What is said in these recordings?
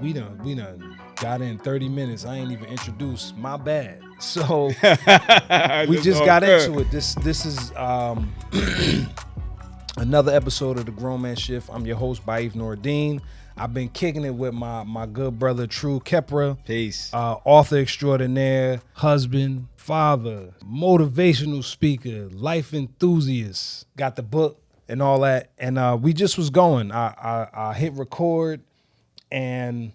We done got in 30 minutes. I ain't even introduced. My bad. So we just got into it. This is another episode of the Grown Man Shift. I'm your host, Baif Noordin. I've been kicking it with my good brother, True Khepra. Peace. Author extraordinaire, husband, father, motivational speaker, life enthusiast. Got the book and all that. And we just was going. I hit record, and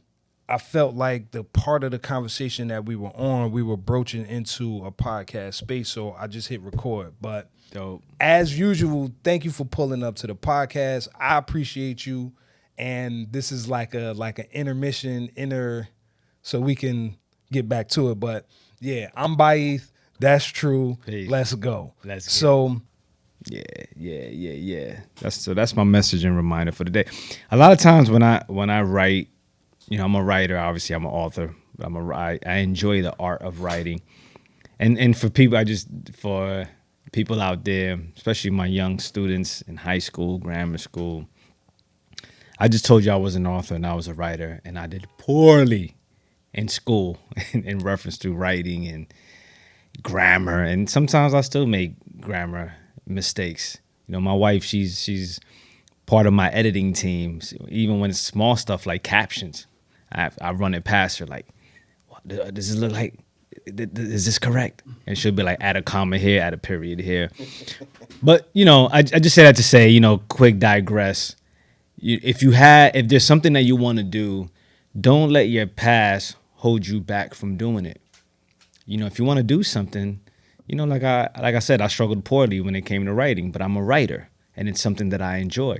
I felt like the part of the conversation that we were on, we were broaching into a podcast space. So I just hit record. But Dope. as usual, thank you for pulling up to the podcast. I appreciate you. And this is like an intermission, so we can get back to it. But yeah, I'm Baith. That's True. Peace. Let's go. Let's get so Yeah. That's my message and reminder for the day. A lot of times when I write, I'm a writer. Obviously, I'm an author. I enjoy the art of writing, and for people out there, especially my young students in high school, grammar school. I just told you I was an author and I was a writer, and I did poorly in school in reference to writing and grammar, and sometimes I still make grammar mistakes. My wife, she's part of my editing team. Even when it's small stuff like captions, I run it past her like, does it look like, is this correct? And she'll be like, add a comma here, add a period here. But I just say that to say, quick digress. If there's something that you want to do, don't let your past hold you back from doing it. If you want to do something, like I said, I struggled poorly when it came to writing, but I'm a writer and it's something that I enjoy.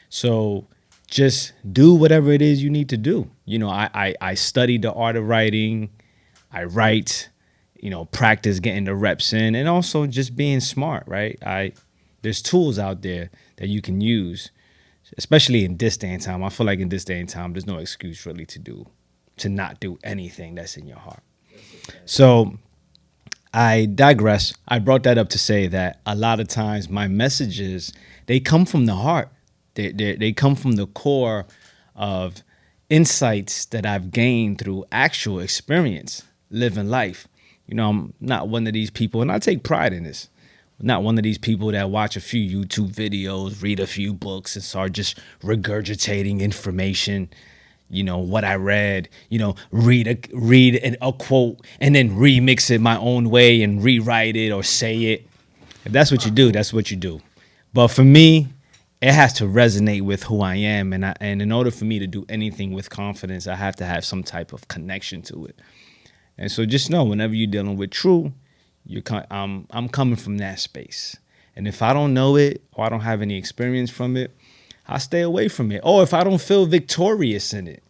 So just do whatever it is you need to do. I studied the art of writing. I write, practice getting the reps in, and also just being smart, right? There's tools out there that you can use. Especially in this day and time, I feel like in this day and time, there's no excuse really to not do anything that's in your heart. So I digress. I brought that up to say that a lot of times my messages, they come from the heart. They come from the core of insights that I've gained through actual experience, living life. I'm not one of these people, and I take pride in this. Not one of these people that watch a few YouTube videos, read a few books, and start just regurgitating information. What I read. Read a quote and then remix it my own way and rewrite it or say it. If that's what you do, that's what you do. But for me, it has to resonate with who I am, and in order for me to do anything with confidence, I have to have some type of connection to it. And so just know, whenever you're dealing with True, I'm coming from that space. And if I don't know it or I don't have any experience from it, I stay away from it. Or if I don't feel victorious in it,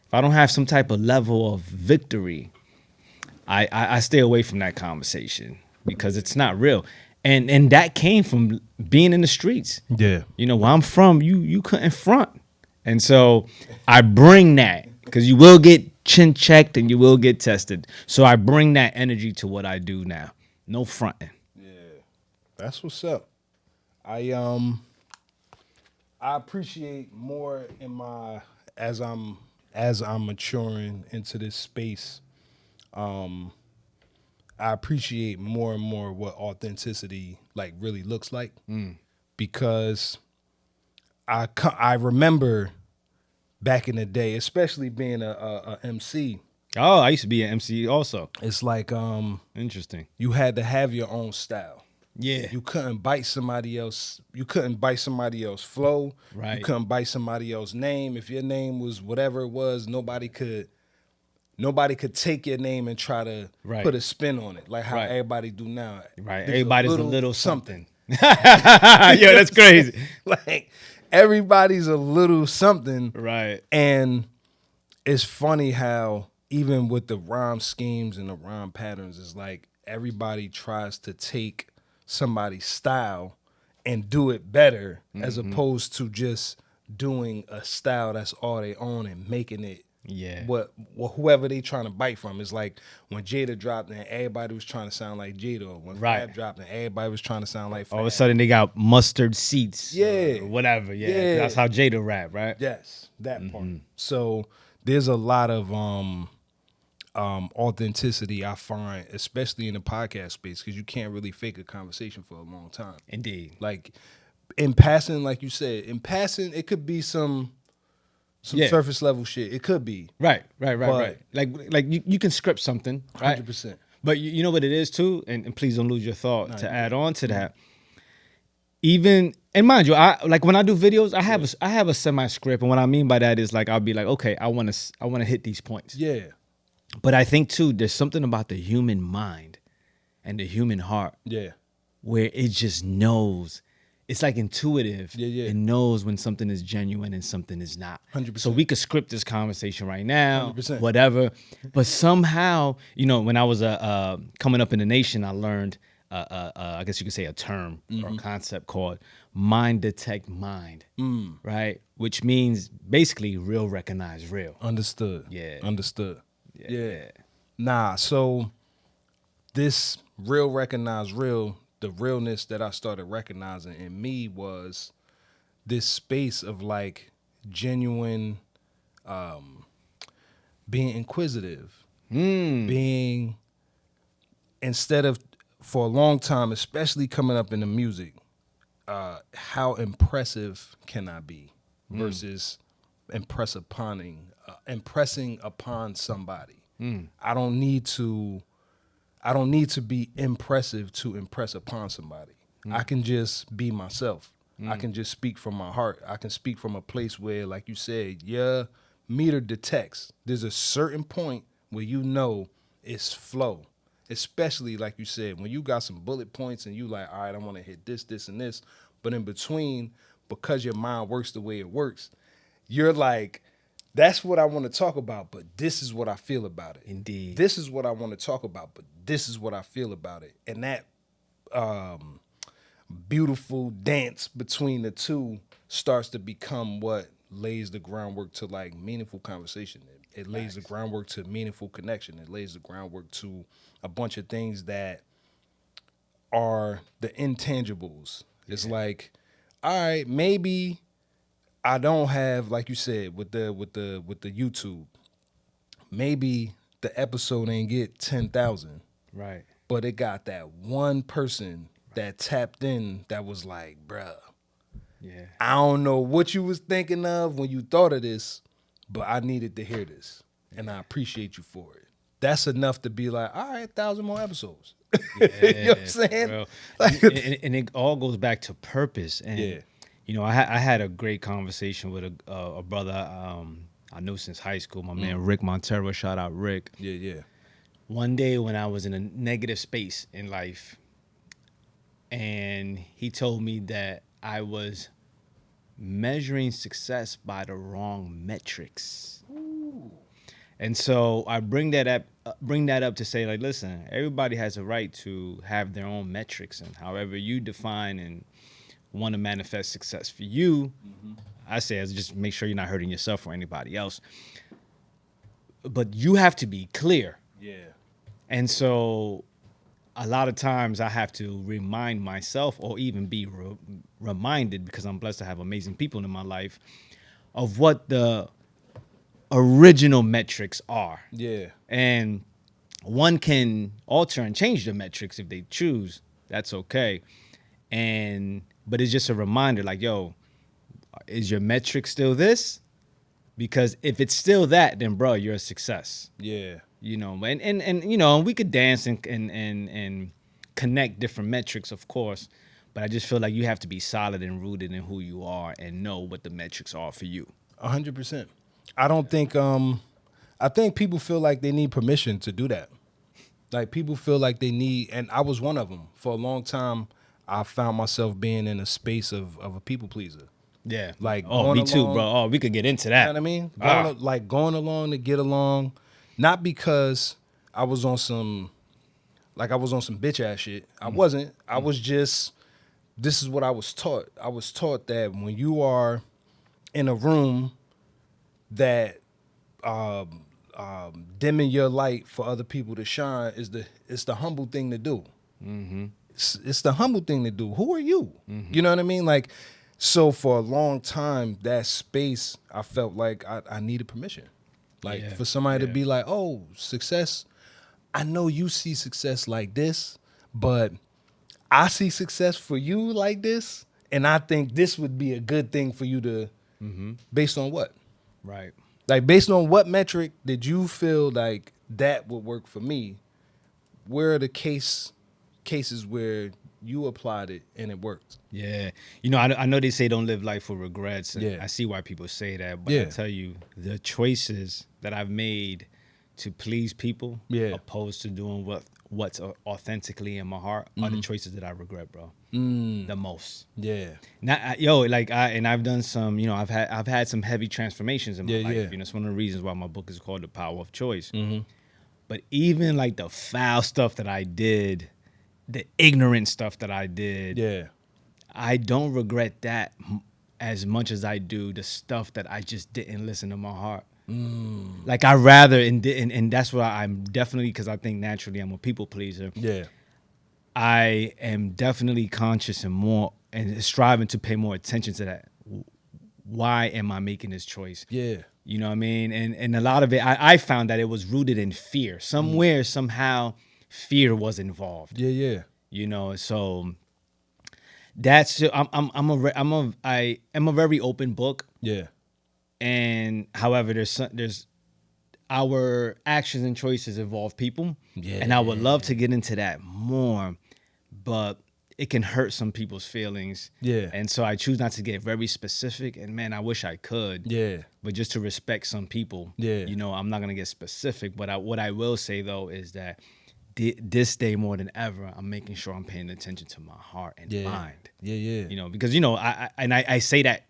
if I don't have some type of level of victory, I stay away from that conversation because it's not real. And that came from being in the streets. yeah. Where I'm from, you couldn't front. And so I bring that because you will get chin checked and you will get tested. So I bring that energy to what I do now. No fronting. Yeah. That's what's up. I appreciate more in my as I'm maturing into this space. I appreciate more and more what authenticity really looks like, because I remember back in the day, especially being a MC. Oh, I used to be an MC also. It's like Interesting. you had to have your own style. Yeah. You couldn't bite somebody else. You couldn't bite somebody else's flow. Right. You couldn't bite somebody else's name. If your name was whatever it was, nobody could take your name and try to put a spin on it, like how everybody do now. Right. There's Everybody's a little something. Yo, that's crazy. Like everybody's a little something. Right. And it's funny how even with the rhyme schemes and the rhyme patterns, it's like everybody tries to take somebody's style and do it better, as opposed to just doing a style that's all they own and making it what whoever they trying to bite from. Is like when Jada dropped and everybody was trying to sound like Jada, or when Fab dropped and everybody was trying to sound like Fab. All of a sudden they got mustard seats, or whatever. Yeah, that's how Jada rap, right? Yes, that part. So there's a lot of authenticity I find, especially in the podcast space, because you can't really fake a conversation for a long time. Indeed. Like in passing, like you said, in passing, it could be some Yeah. surface level shit. It could be Right. But- Like you can script something, right? 100%. But you know what it is too, and please don't lose your thought to add on to that. Even and mind you, I like when I do videos, I have a semi script, and what I mean by that is like I'll be like, okay, I want to hit these points. Yeah, But I think too, there's something about the human mind and the human heart yeah, where it just knows. It's like intuitive. Yeah. It knows when something is genuine and something is not. 100%. So we could script this conversation right now, 100%. whatever. But somehow, when I was coming up in the nation, I learned, I guess you could say, a term or a concept called mind detect mind, right? Which means basically real recognize real. understood. Yeah. Understood. Yeah. Nah, so this real recognize real, the realness that I started recognizing in me was this space of like genuine being inquisitive, being instead of for a long time, especially coming up in the music, how impressive can I be versus impressing upon somebody. I don't need to be impressive to impress upon somebody. I can just be myself. I can just speak from my heart. I can speak from a place where, like you said, your meter detects. There's a certain point where you know it's flow. Especially like you said, when you got some bullet points and you like, all right, I want to hit this, this, and this. But in between, because your mind works the way it works, you're like, that's what I want to talk about, but this is what I feel about it. Indeed. This is what I want to talk about, but this is what I feel about it. And that beautiful dance between the two starts to become what lays the groundwork to like meaningful conversation. It lays the groundwork to meaningful connection. It lays the groundwork to a bunch of things that are the intangibles. It's like, all right, maybe I don't have, like you said, with the YouTube, maybe the episode ain't get 10,000, Right. but it got that one person that tapped in that was like, bruh, Yeah. I don't know what you was thinking of when you thought of this, but I needed to hear this, and I appreciate you for it. That's enough to be like, all right, 1,000 more episodes. You know what I'm saying? Bro. Like- and it all goes back to purpose. And Yeah. I had a great conversation with a brother I knew since high school, my man Rick Montero. Shout out Rick. Yeah. One day when I was in a negative space in life, and he told me that I was measuring success by the wrong metrics. And so I bring that up to say, like, listen, everybody has a right to have their own metrics, and however you define and want to manifest success for you, I say, just make sure you're not hurting yourself or anybody else. But you have to be clear. Yeah. And so a lot of times I have to remind myself, or even be reminded, because I'm blessed to have amazing people in my life, of what the original metrics are. Yeah. And one can alter and change the metrics if they choose. That's okay. But it's just a reminder, like, yo, is your metric still this? Because if it's still that, then bro, you're a success. Yeah. And we could dance and connect different metrics, of course. But I just feel like you have to be solid and rooted in who you are and know what the metrics are for you. 100%. I don't think I think people feel like they need permission to do that. Like people feel like they need, and I was one of them. For a long time, I found myself being in a space of a people pleaser. Yeah. Like, oh, going me too, along- bro. Oh, we could get into You that. know what I mean? Ah. Going along to get along, not because I was on some bitch ass shit. I wasn't. I was just, this is what I was taught. I was taught that when you are in a room that dimming your light for other people to shine it's the humble thing to do. It's the humble thing to do. Who are you? You know what I mean? Like, so for a long time, that space, I felt like I needed permission. Like Yeah, for somebody to yeah. be like, oh, success, I know you see success like this, but I see success for you like this, and I think this would be a good thing for you to, based on what? Right. Like based on what metric did you feel like that would work for me? Where are the cases where you applied it and it worked? Yeah. I know they say don't live life with regrets, and Yeah. I see why people say that, but I Yeah. tell you, the choices that I've made to please people Yeah. opposed to doing what's authentically in my heart are the choices that I regret, bro. Mm. The most. Yeah. I've done some, I've had some heavy transformations in my Yeah, life. yeah. It's one of the reasons why my book is called The Power of Choice. Mm-hmm. But even like the foul stuff that I did, the ignorant stuff that I did, Yeah. I don't regret that as much as I do the stuff that I just didn't listen to my heart. Like I rather and that's why I'm definitely, because I think naturally I'm a people pleaser. Yeah. I am definitely conscious and more and striving to pay more attention to that. Why am I making this choice? Yeah. You know what I mean? And a lot of it, I found that it was rooted in fear. Somewhere, somehow, fear was involved. Yeah. Yeah. So that's I am a very open book. Yeah. And however, there's our actions and choices involve people. Yeah. And I would love to get into that more, but it can hurt some people's feelings. Yeah. And so I choose not to get very specific. And man, I wish I could. Yeah. But just to respect some people, Yeah. I'm not gonna get specific. But what I will say though is that this day more than ever, I'm making sure I'm paying attention to my heart and Yeah. mind. Yeah. Yeah. Because I say that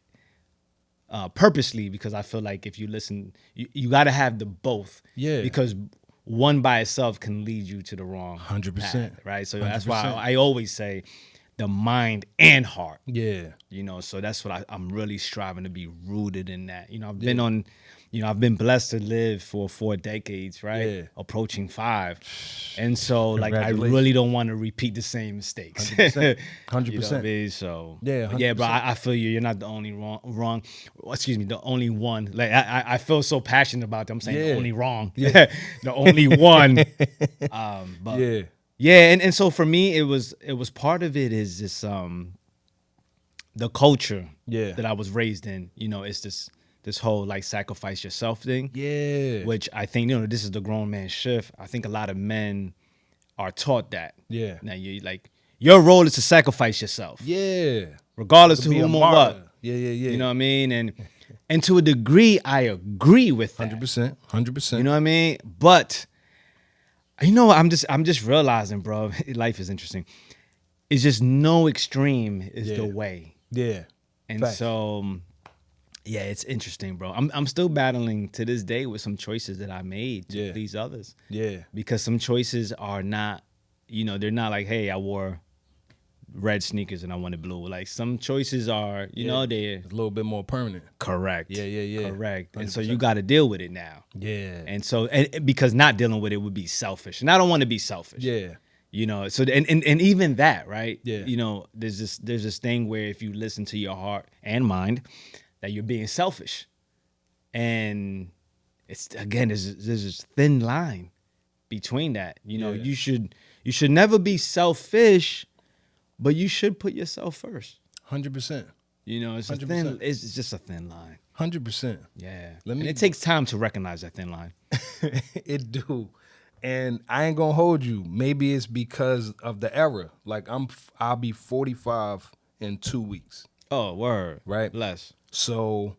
purposely because I feel like if you listen, you got to have the both. Yeah. Because one by itself can lead you to the wrong 100%. path, right? So that's 100%. why I always say the mind and heart. Yeah. So that's what I'm really striving to be rooted in that. I've Yeah. been on, I've been blessed to live for 4 decades, right? Yeah. Approaching 5. And so like I Congratulations. really don't want to repeat the same mistakes. 100%. You know what I mean? So Yeah, but yeah, bro, 100%. I feel you. You're not the only wrong. Excuse me, the only one. Like I feel so passionate about them. I'm saying Yeah. the only wrong. Yeah, the only one. But Yeah. yeah, and so for me, it was part of it is this the culture Yeah. that I was raised in. It's this whole like sacrifice yourself thing. Yeah. Which I think this is the grown man shift. I think a lot of men are taught that. Yeah. Now you like your role is to sacrifice yourself. Yeah. Regardless to Be a whom or martyr. what. Yeah. Yeah. Yeah. You know what I mean? And to a degree, I agree with that. 100%. 100%. You know what I mean? But I'm just realizing, bro, life is interesting. It's just no extreme is the Yeah. way. Yeah. And Facts. so yeah, it's interesting, bro. I'm still battling to this day with some choices that I made to Yeah. please others. Yeah. Because some choices are not, they're not like, hey, I wore red sneakers and I wanted blue. Like some choices are, they're It's a little bit more permanent. correct. Yeah, yeah, yeah. Correct. And so 100%. you got to deal with it now. Yeah. And so, because not dealing with it would be selfish. And I don't want to be selfish. Yeah. So and even that, right? Yeah. There's this thing where if you listen to your heart and mind, that you're being selfish. And it's again, there's this thin line between that. Yeah. You should never be selfish, but you should put yourself first. 100%. It's a 100%. thin. It's just a thin line. 100%. Yeah. Let me- And it takes time to recognize that thin line. It do. And I ain't gonna hold you. Maybe it's because of the era. Like I'll be 45 in 2 weeks. Oh, word. Right. Bless. So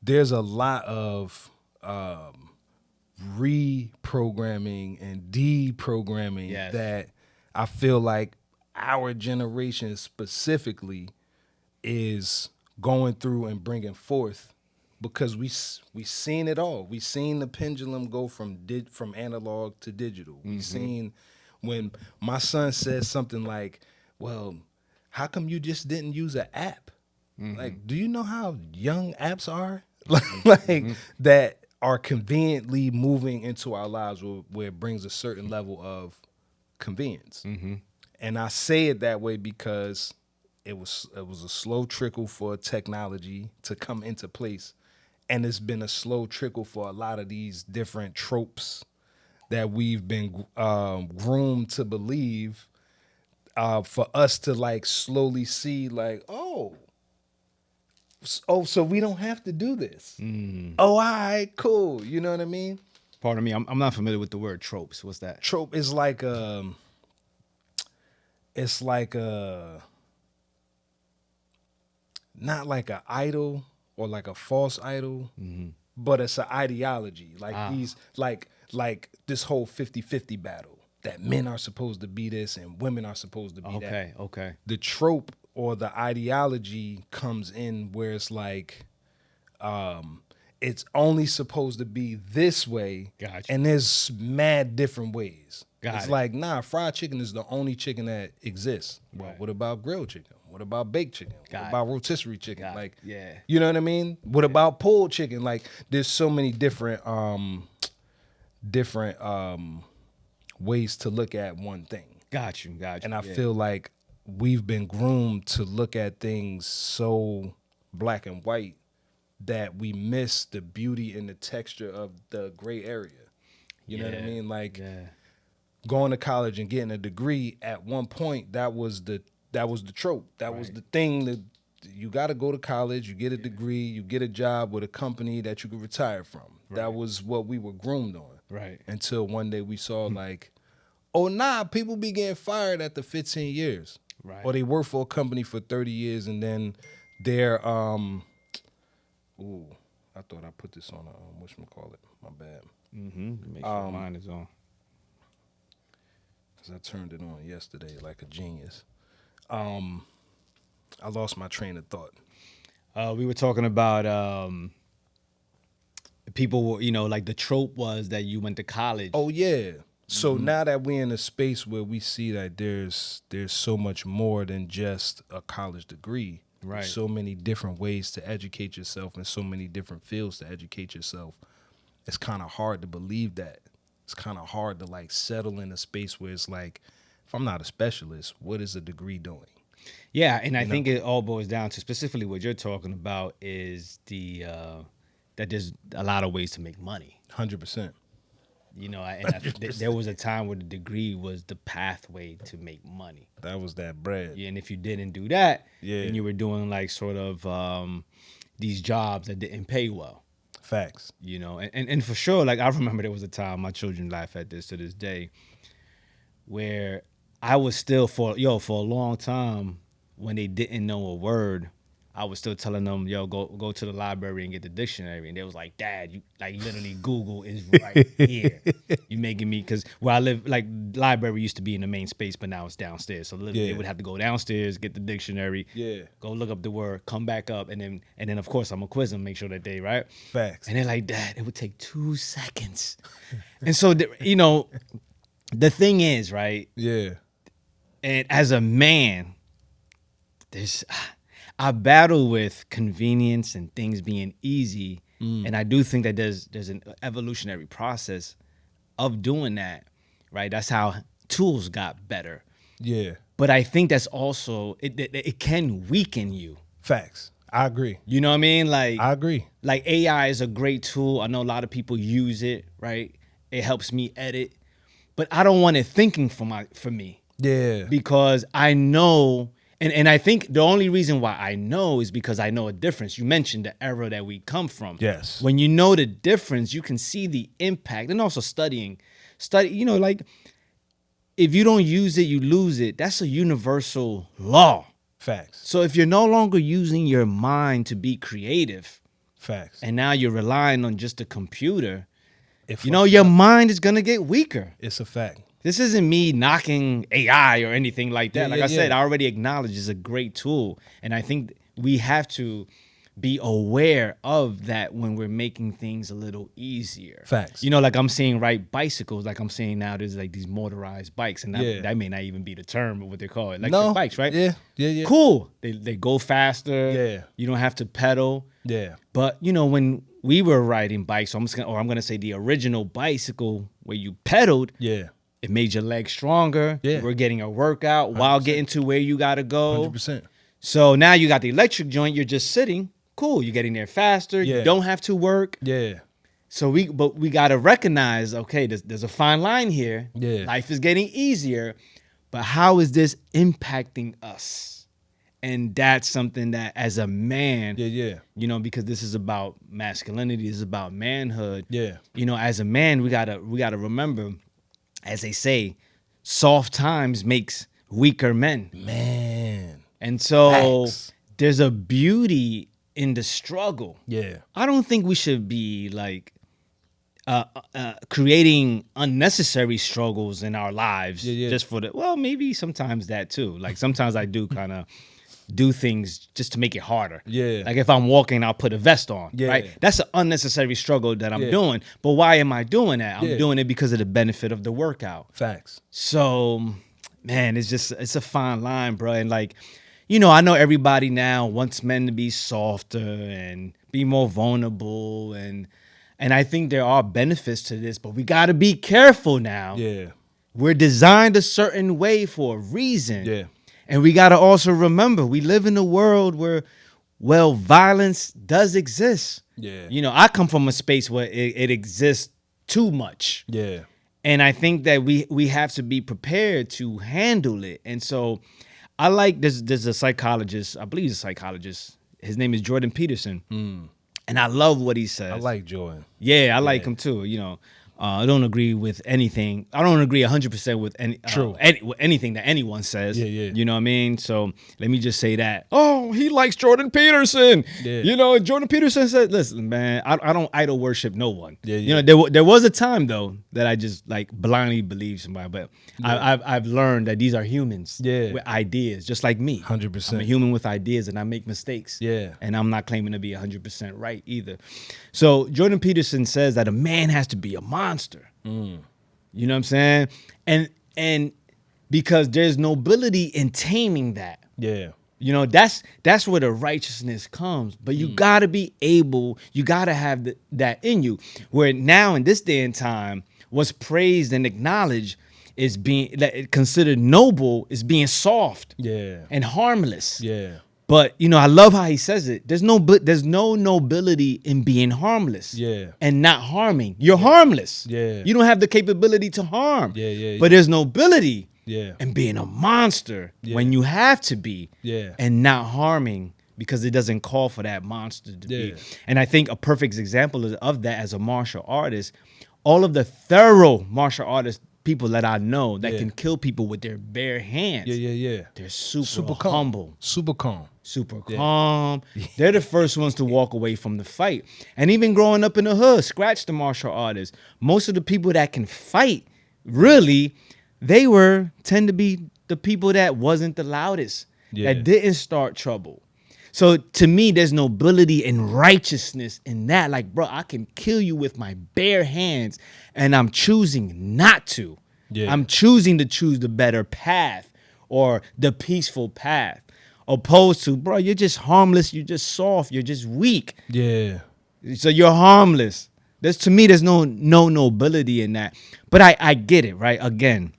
there's a lot of reprogramming and deprogramming Yes. that I feel like our generation specifically is going through and bringing forth, because we seen it all. We seen the pendulum go from analog to digital. We seen when my son says something like, "Well, how come you just didn't use an app?" Like, do you know how young apps are? Like that are conveniently moving into our lives where it brings a certain level of convenience. And I say it that way because it was a slow trickle for technology to come into place. and it's been a slow trickle for a lot of these different tropes that we've been groomed to believe, for us to like slowly see like, oh, so we don't have to do this. Oh, all right, cool. You know what I mean? Pardon me, I'm not familiar with the word tropes. What's that? Trope is like it's like a, not like a idol or like a false idol, but it's an ideology. Like these, like this whole 50-50 battle that men are supposed to be this and women are supposed to be that. Okay. The trope or the ideology comes in where it's like, it's only supposed to be this way, Gotcha. and there's mad different ways. It's it. like, nah, fried chicken is the only chicken that exists. Well, Right. what about grilled chicken? What about baked chicken? Got What it. about rotisserie chicken? Got it. Like, Yeah. you know what I mean? What about pulled chicken? Like, there's so many different ways to look at one thing. Got you. And I feel like we've been groomed to look at things so black and white that we miss the beauty and the texture of the gray area. You know what I mean? Like, going to college and getting a degree, at one point that was the trope. That was the thing, that you got to go to college, you get a degree, you get a job with a company that you could retire from. That was what we were groomed on. Right. Until one day we saw like, oh nah, people be getting fired after 15 years. Right. Or they work for a company for 30 years and then they're ooh, I thought I put this on a whatchamacallit. My bad. Make sure mine is on. Cause I turned it on yesterday like a genius. I lost my train of thought. We were talking about people, like the trope was that you went to college. Oh yeah. So now that we're in a space where we see that there's so much more than just a college degree. Right. So many different ways to educate yourself and so many different fields to educate yourself. It's kind of hard to believe that. It's kind of hard to like settle in a space where it's like, if I'm not a specialist, what is a degree doing? Yeah, and I think it all boils down to specifically what you're talking about is the that there's a lot of ways to make money. 100%. There was a time where the degree was the pathway to make money. That was that bread. Yeah, and if you didn't do that, Yeah. then you were doing like sort of these jobs that didn't pay well. Facts. And for sure, like I remember there was a time, my children laugh at this to this day, where I was still for a long time when they didn't know a word, I was still telling them, go to the library and get the dictionary. And they was like, Dad, you like literally Google is right here. You making me, because where I live, like library used to be in the main space, but now it's downstairs. So literally they would have to go downstairs, get the dictionary, go look up the word, come back up, and then of course I'm gonna quiz them, make sure that they right. Facts. And they're like, Dad, it would take 2 seconds. And so the thing is, right? Yeah. And as a man, I battle with convenience and things being easy, and I do think that there's an evolutionary process of doing that, right? That's how tools got better. Yeah. But I think that's also it can weaken you. Facts. I agree. You know what I mean? Like I agree. Like AI is a great tool. I know a lot of people use it, right? It helps me edit, but I don't want it thinking for me. Yeah. Because I know. And I think the only reason why I know is because I know a difference. You mentioned the era that we come from. Yes. When you know the difference, you can see the impact. And also study, like if you don't use it, you lose it. That's a universal law. Facts. So if you're no longer using your mind to be creative, Facts. and now you're relying on just a computer, If your mind is going to get weaker. it's a fact. This isn't me knocking AI or anything like that. Yeah, Like yeah, I said, yeah. I already acknowledge it's a great tool. And I think we have to be aware of that when we're making things a little easier. Facts. Like I'm seeing bicycles, like I'm seeing now there's like these motorized bikes. And that may not even be the term of what they call it. Electric bikes, right? Yeah. Cool. They go faster. Yeah. You don't have to pedal. Yeah. But when we were riding bikes, I'm gonna say the original bicycle where you pedaled, Yeah. it made your legs stronger. Yeah. We're getting a workout while getting to where you gotta go. 100%. So now you got the electric joint, you're just sitting. cool. You're getting there faster. Yeah. You don't have to work. Yeah. So we got to recognize, okay, there's a fine line here. Yeah. Life is getting easier, but how is this impacting us? And that's something that as a man, Yeah. you know, because this is about masculinity, this is about manhood. Yeah. You know, as a man, we gotta remember, as they say, soft times makes weaker men. Man. And so Facts. there's a beauty in the struggle. Yeah. I don't think we should be like creating unnecessary struggles in our lives just for the, well, maybe sometimes that too. Like sometimes I do kind of do things just to make it harder. Yeah. Like if I'm walking, I'll put a vest on, Yeah. right? That's an unnecessary struggle that I'm doing. But why am I doing that? I'm doing it because of the benefit of the workout. Facts. So, man, it's a fine line, bro. And like, you know, I know everybody now wants men to be softer and be more vulnerable, and I think there are benefits to this, but we got to be careful now. Yeah. We're designed a certain way for a reason. Yeah. And we got to also remember we live in a world where, well, violence does exist. Yeah. You know, I come from a space where it exists too much. Yeah. And I think that we have to be prepared to handle it. And so I like there's a psychologist, I believe he's a psychologist. His name is Jordan Peterson. And I love what he says. I like Jordan. Yeah, I like him too. You know, I don't agree with anything. I don't agree 100% with anything that anyone says. Yeah, yeah. You know what I mean? So let me just say that. Oh, he likes Jordan Peterson. Yeah. You know, Jordan Peterson said, listen, man, I don't idol worship no one. Yeah, You yeah. know, there was a time, though, that I just like blindly believed somebody. But I've learned that these are humans with ideas, just like me. 100%. I'm a human with ideas, and I make mistakes. Yeah. And I'm not claiming to be 100% right either. So Jordan Peterson says that a man has to be a monster. You know what I'm saying? And because there's nobility in taming that. Yeah. You know, that's where the righteousness comes. But you gotta be able, you gotta have that in you. Where now in this day and time, what's praised and acknowledged is being considered noble is being soft Yeah. and harmless. Yeah. But you know, I love how he says it. There's no nobility in being harmless. Yeah. And not harming. You're harmless. Yeah. You don't have the capability to harm. Yeah. But there's nobility Yeah. in being a monster when you have to be. Yeah. And not harming because it doesn't call for that monster to be. And I think a perfect example of that as a martial artist, all of the thorough martial artists, people that I know that can kill people with their bare hands. Yeah. They're super calm. humble. Super calm. Super calm. They're the first ones to walk away from the fight. And even growing up in the hood, scratch the martial artists. Most of the people that can fight, really, they tend to be the people that wasn't the loudest, that didn't start trouble. So to me, there's nobility and righteousness in that. Like, bro, I can kill you with my bare hands, and I'm choosing not to. Yeah. I'm choosing to choose the better path or the peaceful path, opposed to, bro, you're just harmless, you're just soft, you're just weak. Yeah. So you're harmless. To me, there's no nobility in that. But I get it, right? Again,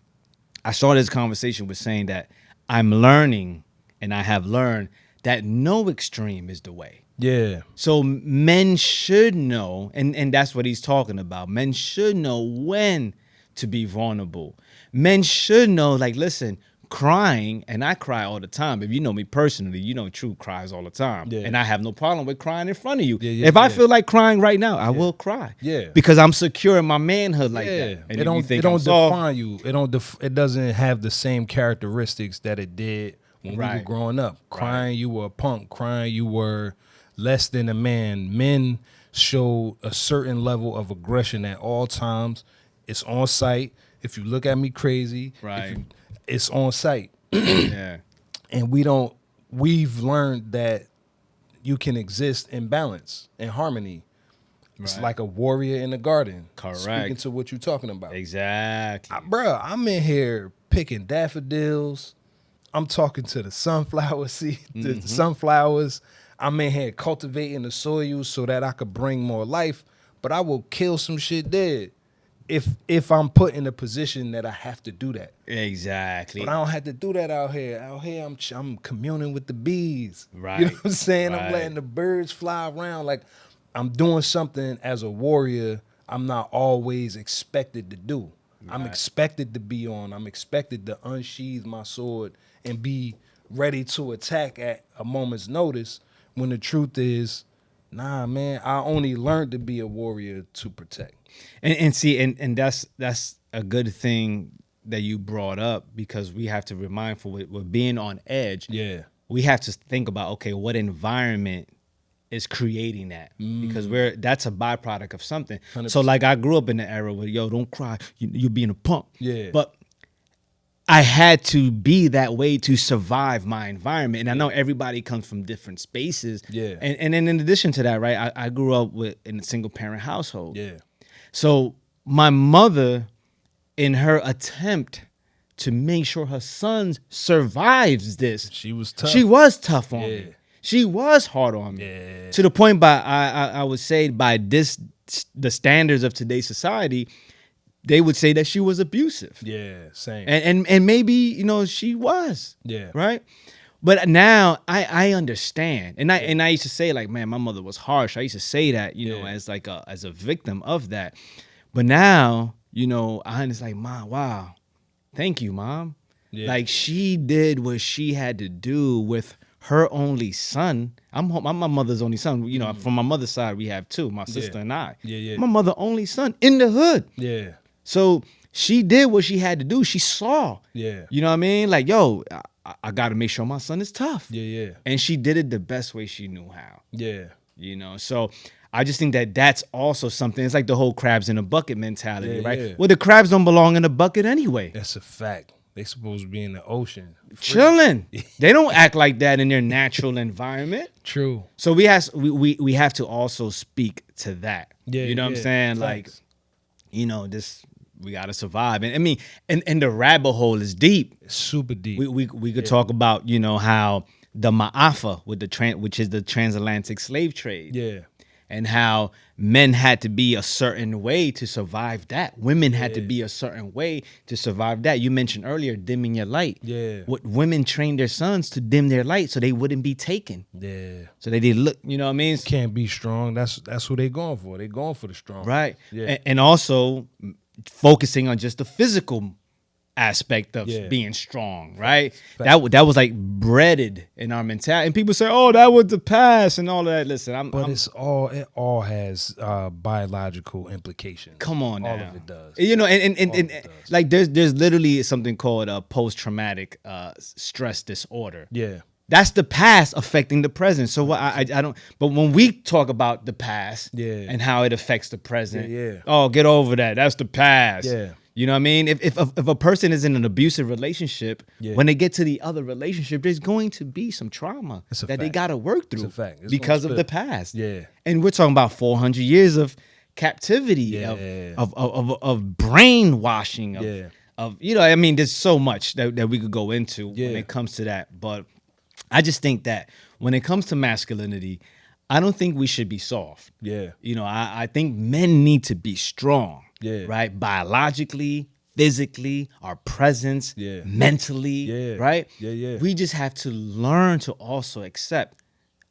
I started this conversation with saying that I'm learning, and I have learned that no extreme is the way. Yeah. So men should know, and that's what he's talking about. Men should know when to be vulnerable. Men should know, like, listen, crying, and I cry all the time. If you know me personally, you know True cries all the time. Yeah. And I have no problem with crying in front of you. Yeah, if I feel like crying right now, I will cry. Yeah. Because I'm secure in my manhood like that. And It if don't you think it don't I'm soft, define you. It doesn't have the same characteristics that it did when we were Right. growing up. Crying, you were a punk. Crying, you were less than a man. Men show a certain level of aggression at all times. It's on sight. If you look at me crazy, Right. It's on sight. yeah. And we've learned that you can exist in balance and harmony. It's Right. like a warrior in the garden. Correct. Speaking to what you're talking about. Exactly. Bruh, I'm in here picking daffodils. I'm talking to the sunflower seed, the sunflowers. I'm in here cultivating the soil so that I could bring more life, but I will kill some shit dead. if I'm put in a position that I have to do that. Exactly. But I don't have to do that out here. Out here, I'm communing with the bees. Right. You know what I'm saying? I'm Right. letting the birds fly around. Like, I'm doing something as a warrior I'm not always expected to do. I'm Right. expected to be on. I'm expected to unsheath my sword and be ready to attack at a moment's notice, when the truth is, nah, man, I only learned to be a warrior to protect. And see, and that's a good thing that you brought up, because we have to be mindful with being on edge. Yeah. We have to think about, okay, what environment is creating that, because that's a byproduct of something. 100%. So like, I grew up in the era where, yo, don't cry, you're being a punk. Yeah. But I had to be that way to survive my environment. And I know everybody comes from different spaces. Yeah. And then in addition to that, right, I grew up in a single parent household. Yeah. So my mother, in her attempt to make sure her son survives this, She was tough. she was tough on Yeah. me. She was hard on me. Yeah. To the point, I would say, by the standards of today's society, they would say that she was abusive. Yeah, same. And maybe, she was. Yeah. Right? But now I understand. And I used to say, like, man, my mother was harsh. I used to say that, as like as a victim of that. But now, I understand, like, Mom, wow. Thank you, Mom. Yeah. Like, she did what she had to do with her only son. I'm my mother's only son. From my mother's side, we have two, my sister and I. Yeah. My mother only son in the hood. Yeah. So she did what she had to do. She saw. Yeah. You know what I mean? Like, yo, I got to make sure my son is tough. Yeah. And she did it the best way she knew how. Yeah. So I just think that that's also something. It's like the whole crabs in a bucket mentality, Yeah, right? yeah. Well, the crabs don't belong in a bucket anyway. That's a fact. They supposed to be in the ocean. Chilling. They don't act like that in their natural environment. True. So we have to also speak to that. Yeah. You know what I'm yeah. saying? Facts. Like, this, we gotta survive. And I mean, and the rabbit hole is deep. It's super deep. We could talk about, how the Ma'afa which is the transatlantic slave trade. Yeah. And how men had to be a certain way to survive that. Women had to be a certain way to survive that. You mentioned earlier dimming your light. Yeah. What women trained their sons to dim their light so they wouldn't be taken. Yeah. So they did look, you know what I mean? Can't be strong. That's who they going for. They going for the strong. Right. Yeah. And also focusing on just the physical aspect of being strong, right? Facts. That was like breaded in our mentality. And people say, "Oh, that was the past," and all of that. Listen, it all has biological implications. Come on, all now. of it does. And it does. like there's literally something called a post-traumatic stress disorder. Yeah. That's the past affecting the present. So what I don't. But when we talk about the past, and how it affects the present, oh, get over that. That's the past. Yeah. You know what I mean? If a person is in an abusive relationship, when they get to the other relationship, there's going to be some trauma It's a that they fact. got to work through It's a fact. It's because gonna of the spill. past. Yeah. And we're talking about 400 years of captivity, Yeah. of brainwashing, Yeah. of I mean, there's so much that we could go into when Yeah. it comes to that. But I just think that when it comes to masculinity, I don't think we should be soft. Yeah. I think men need to be strong. Yeah. Right? Biologically, physically, our presence, Yeah. mentally, Yeah. right? Yeah. We just have to learn to also accept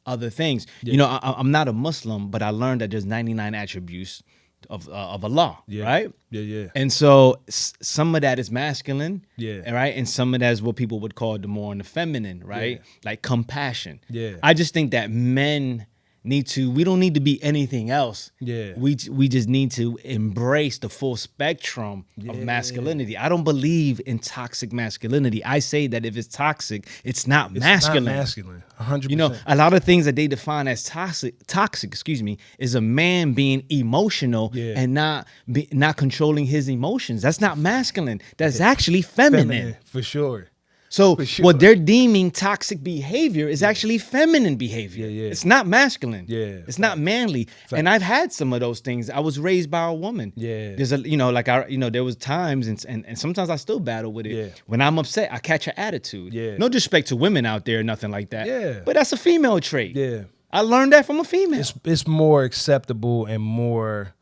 other things. I'm not a Muslim, but I learned that there's 99 attributes of Allah, Yeah. right? Yeah. And so some of that is masculine, Yeah. right? And some of that is what people would call the more in the feminine, right? Yeah. Like compassion. Yeah. I just think that men we don't need to be anything else. Yeah. We just need to embrace the full spectrum of masculinity. I don't believe in toxic masculinity. I say that if it's toxic, it's not masculine. Not masculine. 100%. A lot of things that they define as toxic, is a man being emotional and not controlling his emotions. That's not masculine. That's actually feminine. For sure. So For sure. what they're deeming toxic behavior is actually feminine behavior. Yeah. It's not masculine. Yeah. It's not manly. And I've had some of those things. I was raised by a woman. Yeah. There's there was times and sometimes I still battle with it. Yeah. When I'm upset, I catch an attitude. Yeah. No disrespect to women out there, nothing like that. Yeah. But that's a female trait. Yeah. I learned that from a female. It's more acceptable and more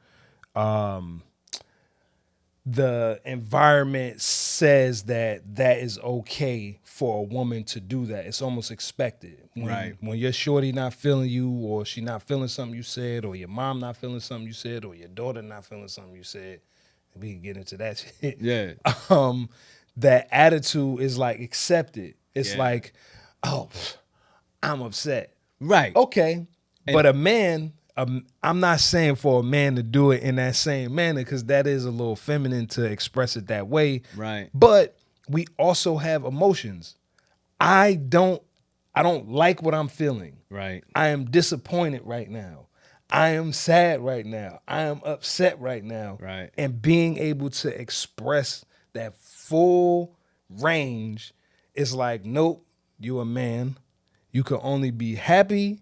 the environment says that that is okay for a woman to do that. It's almost expected. When your shorty not feeling you, or she not feeling something you said, or your mom not feeling something you said, or your daughter not feeling something you said, we can get into that shit. Yeah. That attitude is like accepted. It's Yeah. like, oh, I'm upset. Right. Okay. But a man, I'm not saying for a man to do it in that same manner, because that is a little feminine to express it that way. Right. But we also have emotions. I don't like what I'm feeling. Right. I am disappointed right now. I am sad right now. I am upset right now. Right. And being able to express that full range is like, nope, you a man. You can only be happy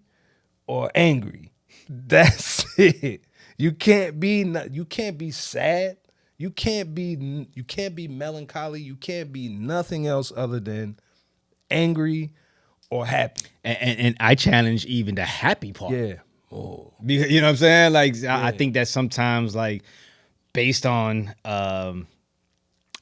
or angry. That's it. You can't be sad. You can't be melancholy. You can't be nothing else other than angry or happy. And I challenge even the happy part. Yeah. Oh. Because, you know what I'm saying? Like, I think that sometimes, like, based on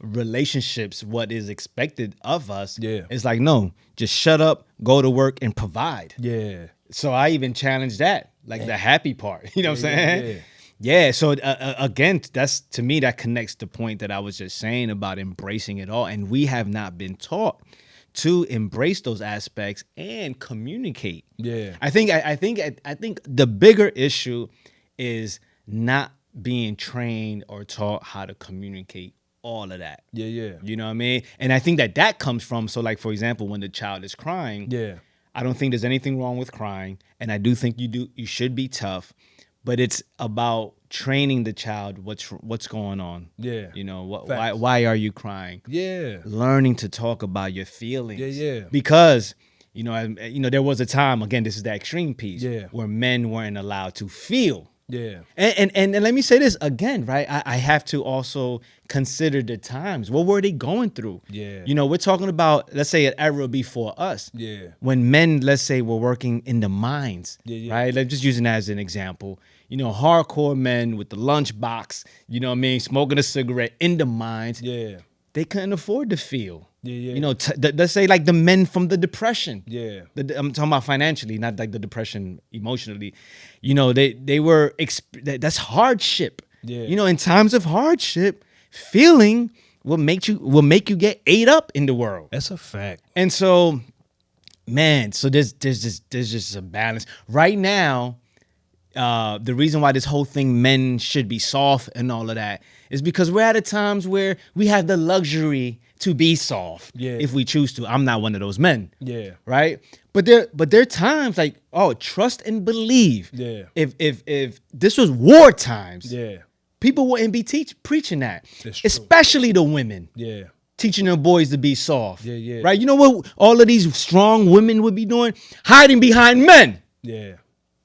relationships, what is expected of us, it's like, no, just shut up, go to work, and provide. Yeah. So I even challenge that, like the happy part. You know what I'm saying? Yeah. So again, that's, to me, that connects the point that I was just saying about embracing it all. And we have not been taught to embrace those aspects and communicate. Yeah. I think the bigger issue is not being trained or taught how to communicate all of that. Yeah. You know what I mean? And I think that comes from, so like, for example, when the child is crying, I don't think there's anything wrong with crying. And I do think you should be tough, but it's about training the child what's going on. Yeah. You know, why are you crying? Yeah. Learning to talk about your feelings. Yeah. Because, you know, there was a time, again, this is the extreme piece, Yeah. where men weren't allowed to feel. Yeah. And let me say this again, right? I have to also consider the times. What were they going through? Yeah. You know, we're talking about, let's say, an era before us. Yeah. When men, let's say, were working in the mines, right? Let's just use it as an example. You know, hardcore men with the lunchbox, you know what I mean, smoking a cigarette in the mines. Yeah. They couldn't afford to feel. Yeah. You know, let's say like the men from the Depression. Yeah. I'm talking about financially, not like the Depression emotionally. You know, they were, that's hardship. Yeah. You know, in times of hardship, feeling will make you get ate up in the world. That's a fact. And so, man, so there's just a balance. Right now, the reason why this whole thing, men should be soft and all of that, is because we're at a times where we have the luxury to be soft if we choose to. I'm not one of those men. Yeah. Right? But there are times like, oh, trust and believe. Yeah. If this was war times, Yeah. people wouldn't be preaching that. That's true. Especially the women. Yeah. Teaching their boys to be soft. Yeah. Right? You know what all of these strong women would be doing? Hiding behind men. Yeah.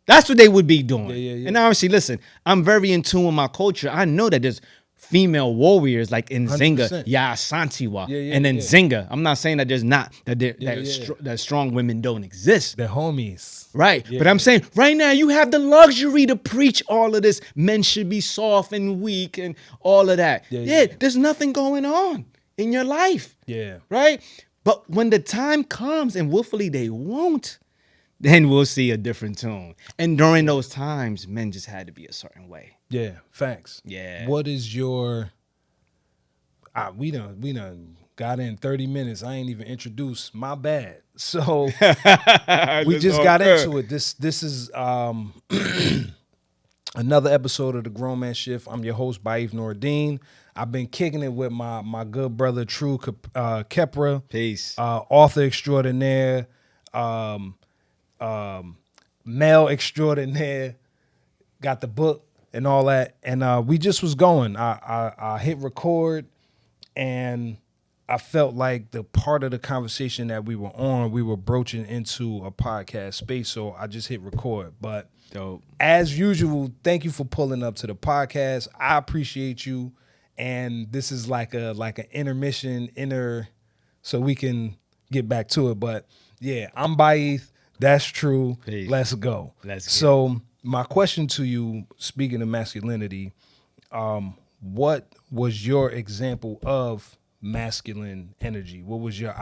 That's what they would be doing. Yeah. And obviously, listen, I'm very in tune with my culture. I know that there's female warriors like in 100%. Zinga, Santiwa, Yeah, and then yeah. Zinga. I'm not saying that there's not, Yeah. that strong women don't exist. The homies. Right. Yeah. But I'm saying right now you have the luxury to preach all of this. Men should be soft and weak and all of that. Yeah. There's nothing going on in your life. Yeah. Right? But when the time comes, and willfully they won't, then we'll see a different tune. And during those times, men just had to be a certain way. Yeah. Facts. Yeah. What is your we done got in 30 minutes. I ain't even introduced. My bad. So we just got into it. This is another episode of the Grown Man Shift. I'm your host, Baif Noordin. I've been kicking it with my good brother, True Khepra. Peace. Author extraordinaire, male extraordinaire, got the book and all that. And we just was going. I hit record, and I felt like the part of the conversation that we were on, we were broaching into a podcast space. So I just hit record. But Dope. as usual, thank you for pulling up to the podcast. I appreciate you. And this is like an intermission, so we can get back to it. But yeah, I'm Baith. That's true. Peace. Let's go. Let's get So my question to you, speaking of masculinity, what was your example of masculine energy? What was your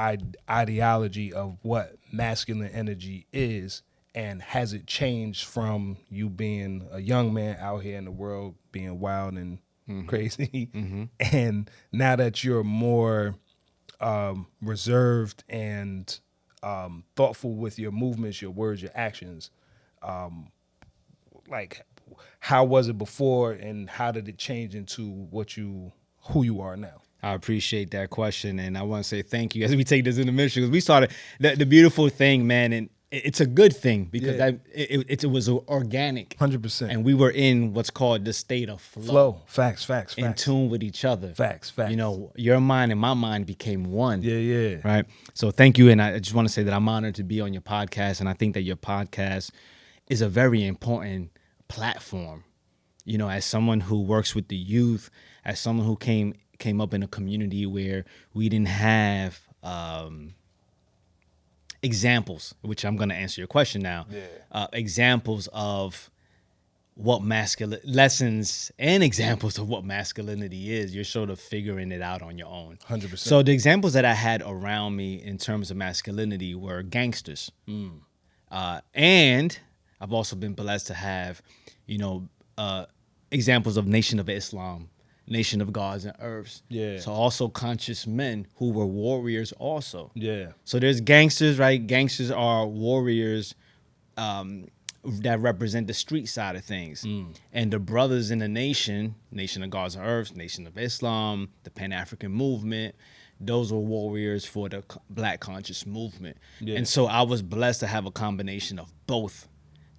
ideology of what masculine energy is? And has it changed from you being a young man out here in the world, being wild and crazy, and now that you're more reserved and thoughtful with your movements, your words, your actions? Like, how was it before, and how did it change into who you are now? I appreciate that question, and I want to say thank you as we take this into mission, because we started the beautiful thing, man, and it's a good thing because Yeah. it was organic, 100%. and we were in what's called the state of Flow. Facts. in tune with each other. Facts. You know, your mind and my mind became one. Yeah. Right. So thank you, and I just want to say that I'm honored to be on your podcast, and I think that your podcast is a very important platform. You know, as someone who works with the youth, as someone who came up in a community where we didn't have examples, which I'm going to answer your question now. Yeah. Examples of what lessons and examples of what masculinity is. You're sort of figuring it out on your own. 100%. So the examples that I had around me in terms of masculinity were gangsters. And I've also been blessed to have, examples of Nation of Islam, Nation of Gods and Earths. Yeah. So also conscious men who were warriors also. Yeah. So there's gangsters, right? Gangsters are warriors that represent the street side of things. And the brothers in the Nation of Gods and Earths, Nation of Islam, the Pan-African movement, those were warriors for the Black conscious movement. Yeah. And so I was blessed to have a combination of both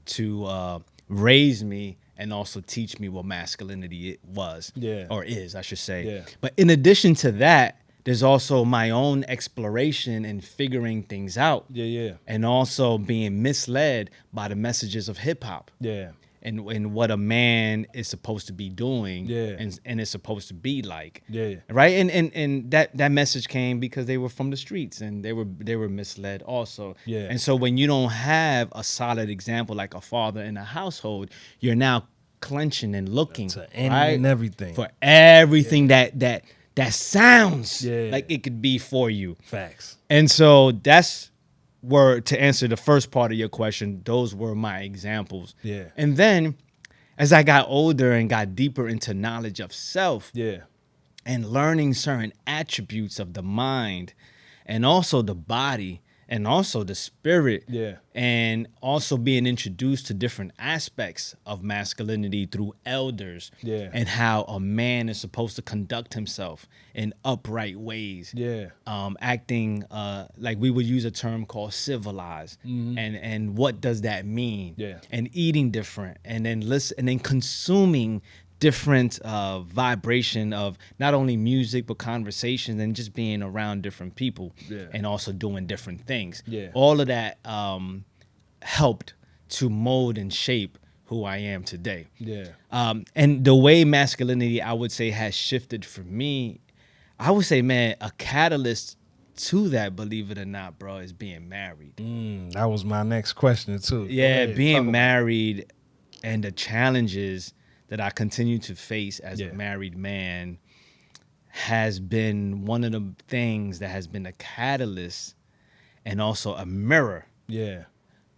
to raise me and also teach me what masculinity was, or is, I should say. Yeah. But in addition to that, there's also my own exploration and figuring things out. Yeah. And also being misled by the messages of hip hop. Yeah. And what a man is supposed to be doing, Yeah. and is supposed to be like, Yeah. right? And that message came because they were from the streets, and they were misled also. Yeah. And so when you don't have a solid example like a father in a household, you're now clenching and looking To any right? and everything. for everything that sounds Yeah. like it could be for you. Facts. And so to answer the first part of your question, those were my examples. Yeah. And then as I got older and got deeper into knowledge of self Yeah. and learning certain attributes of the mind and also the body and also the spirit, Yeah. and also being introduced to different aspects of masculinity through elders, Yeah. and how a man is supposed to conduct himself in upright ways, Yeah. acting like we would use a term called civilized, and what does that mean? Yeah. And eating different, and then consuming different vibration of not only music but conversations, and just being around different people, Yeah. and also doing different things. Yeah. All of that helped to mold and shape who I am today. Yeah. And the way masculinity, I would say, has shifted for me, I would say, man, a catalyst to that, believe it or not, bro, is being married. That was my next question too. Go Yeah, ahead, talk being about married and the challenges that I continue to face as Yeah. a married man has been one of the things that has been a catalyst and also a mirror it. Yeah.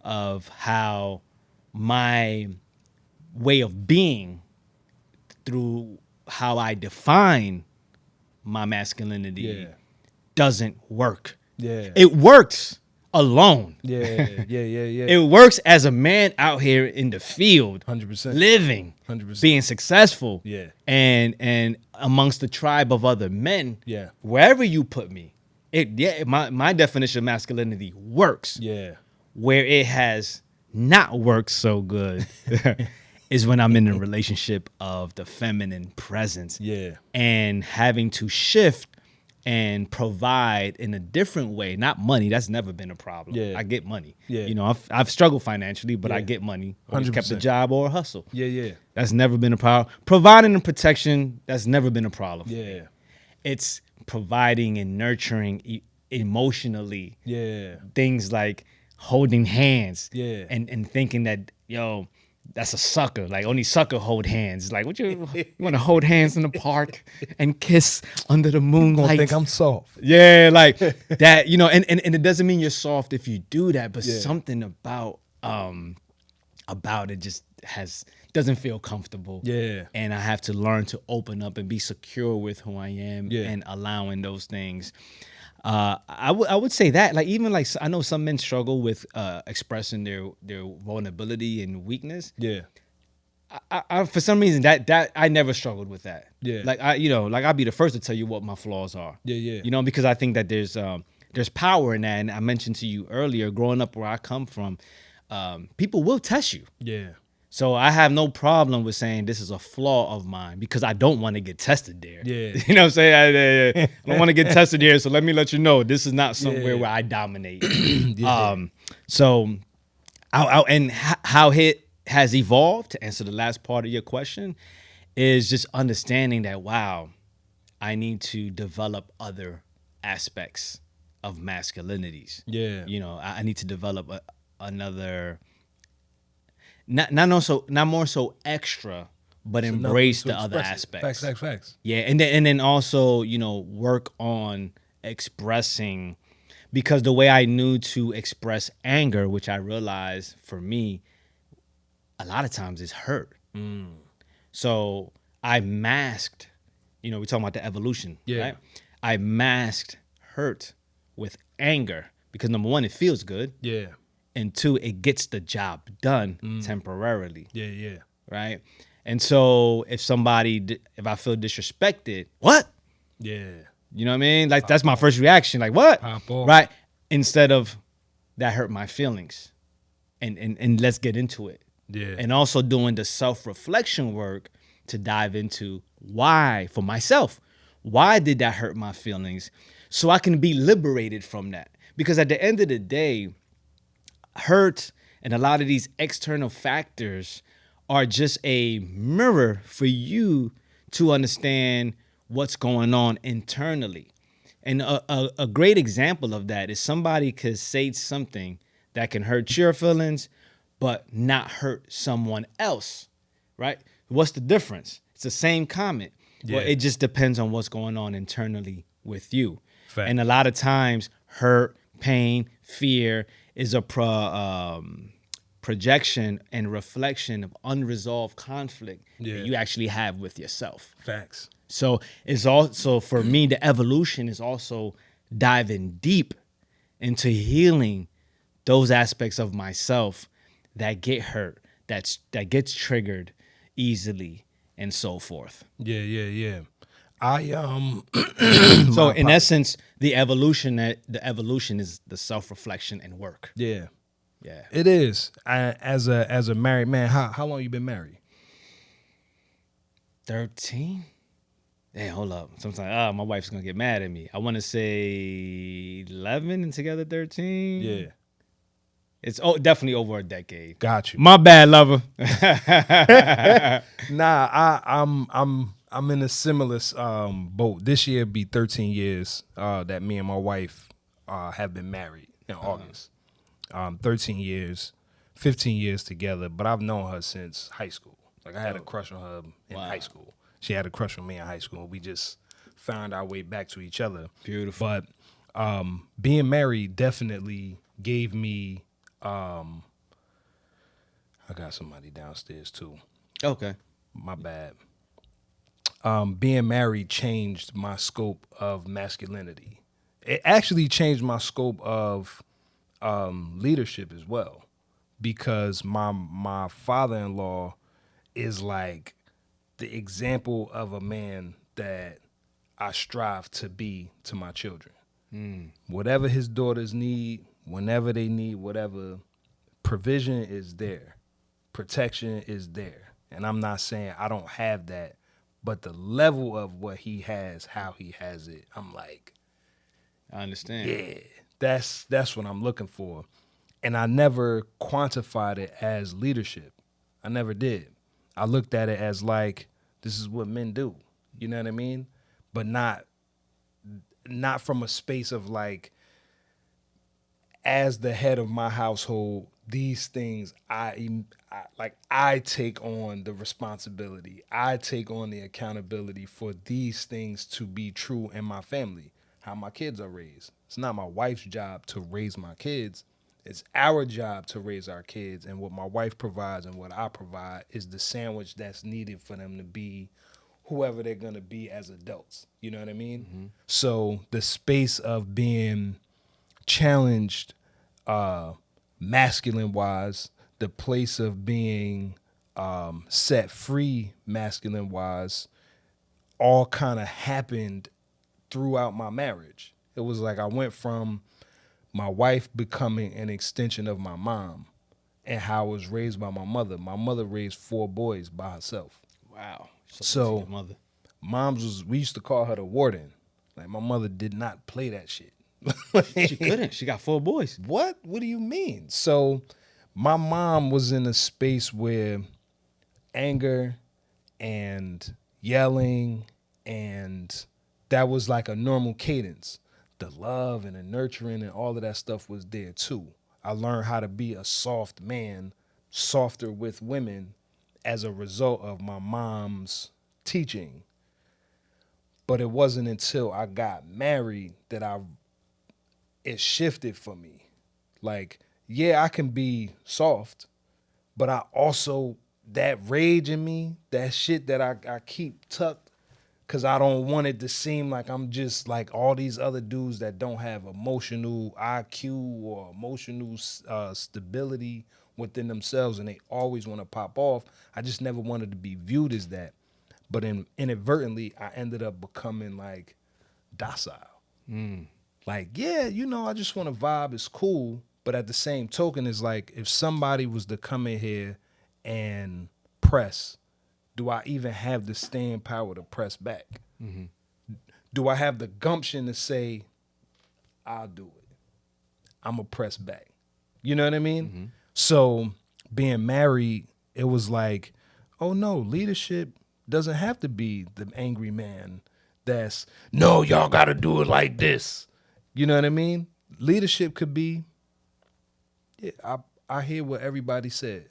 of how my way of being, through how I define my masculinity, Yeah. doesn't work. Yeah. It works alone. Yeah. It works as a man out here in the field, 100%. living, 100%. being successful, Yeah. and amongst the tribe of other men. Yeah. Wherever you put me, my definition of masculinity works. Yeah. Where it has not worked so good is when I'm in a relationship of the feminine presence. Yeah. And having to shift and provide in a different way, not money. That's never been a problem. Yeah. I get money. Yeah. You know, I've struggled financially, but I Yeah. get money. Always kept a 100%. job or a hustle. Yeah. That's never been a problem. Providing and protection, that's never been a problem. Yeah. It's providing and nurturing emotionally. Yeah. Things like holding hands. Yeah. And thinking that, yo, that's a sucker. Like only sucker hold hands. Like you want to hold hands in the park and kiss under the Gonna think moonlight? I'm soft. Yeah, like that, and it doesn't mean you're soft if you do that, but Yeah. something about it just doesn't feel comfortable. Yeah. And I have to learn to open up and be secure with who I am Yeah. and allowing those things. I would say that, like, even like I know some men struggle with expressing their vulnerability and weakness. Yeah. I for some reason that I never struggled with that. Yeah. Like I'll be the first to tell you what my flaws are. Yeah, yeah. Because I think that there's power in that. And I mentioned to you earlier, growing up where I come from, people will test you. Yeah. So I have no problem with saying this is a flaw of mine because I don't want to get tested there. Yeah. You know what I'm saying? I don't want to get tested here. So let me let you know this is not somewhere Yeah. where I dominate. Yeah. So how it has evolved, to answer the last part of your question, is just understanding that, wow, I need to develop other aspects of masculinities. Yeah. I need to develop another, not more so extra, but embrace To the other express it. aspects. Facts. Yeah, and then also, work on expressing, because the way I knew to express anger, which I realized for me, a lot of times is hurt. So I masked, we're talking about the evolution, Yeah. right? I masked hurt with anger because number one, it feels good. Yeah. And two, it gets the job done temporarily, Yeah. Yeah. right? And so if I feel disrespected, what? Yeah. You know what I mean? Like that's my first reaction. Like what? Pop off. Right? Instead of that hurt my feelings, and let's get into it. Yeah. And also doing the self-reflection work to dive into why, for myself, why did that hurt my feelings, so I can be liberated from that. Because at the end of the day, hurt and a lot of these external factors are just a mirror for you to understand what's going on internally. And a great example of that is somebody could say something that can hurt your feelings, but not hurt someone else, right? What's the difference? It's the same comment. Yeah. Well, it just depends on what's going on internally with you. Fact. And a lot of times, hurt, pain, fear is a projection and reflection of unresolved conflict Yeah. that you actually have with yourself. Facts. So it's also, for me, the evolution is also diving deep into healing those aspects of myself that get hurt, that gets triggered easily, and so forth. Yeah. I So in essence, the evolution is the self-reflection and work. Yeah. Yeah. It is. As a married man, how long you been married? 13? Hey, hold up. Sometimes, my wife's gonna get mad at me. I want to say 11 and together 13. Yeah. It's definitely over a decade. Got you. My bad, lover. Nah, I'm in a similar boat. This year be 13 years that me and my wife have been married in August. 13 years, 15 years together, but I've known her since high school. Like I had a crush on her in high school. She had a crush on me in high school. We just found our way back to each other. Beautiful. But being married definitely gave me I got somebody downstairs too. Okay. My bad. Being married changed my scope of masculinity. It actually changed my scope of leadership as well, because my father-in-law is like the example of a man that I strive to be to my children. Whatever his daughters need, whenever they need whatever, provision is there, protection is there. And I'm not saying I don't have that, but the level of what he has, how he has it, I'm like, I understand. yeah, that's what I'm looking for. And I never quantified it as leadership. I never did. I looked at it as like, this is what men do. You know what I mean? But not from a space of like, as the head of my household, these things I take on the responsibility. I take on the accountability for these things to be true in my family, how my kids are raised. It's not my wife's job to raise my kids. It's our job to raise our kids, and what my wife provides and what I provide is the sandwich that's needed for them to be whoever they're going to be as adults. You know what I mean? So the space of being challenged masculine wise, the place of being set free masculine wise, all kind of happened throughout my marriage. It was like I went from my wife becoming an extension of my mom and how I was raised by my mother. My mother raised 4 boys by herself. Wow. So to So your mother. mom's was, we used to call her the warden. Like my mother did not play that shit. She couldn't. She got 4 boys. What? What do you mean? So my mom was in a space where anger and yelling and that was like a normal cadence. The love and the nurturing and all of that stuff was there too. I learned how to be a soft man, softer with women as a result of my mom's teaching. But it wasn't until I got married that it shifted for me. Like, yeah, I can be soft, but I also, that rage in me, that shit that I keep tucked, because I don't want it to seem like I'm just like all these other dudes that don't have emotional IQ or emotional stability within themselves and they always want to pop off. I just never wanted to be viewed as that. But inadvertently, I ended up becoming like docile. Like, yeah, I just want to vibe. It's cool. But at the same token, it's like if somebody was to come in here and press, do I even have the staying power to press back? Do I have the gumption to say, I'll do it? I'm going to press back. You know what I mean? So being married, it was like, oh no, leadership doesn't have to be the angry man that's, no, y'all got to do it like this. You know what I mean? Leadership could be, yeah, I hear what everybody said.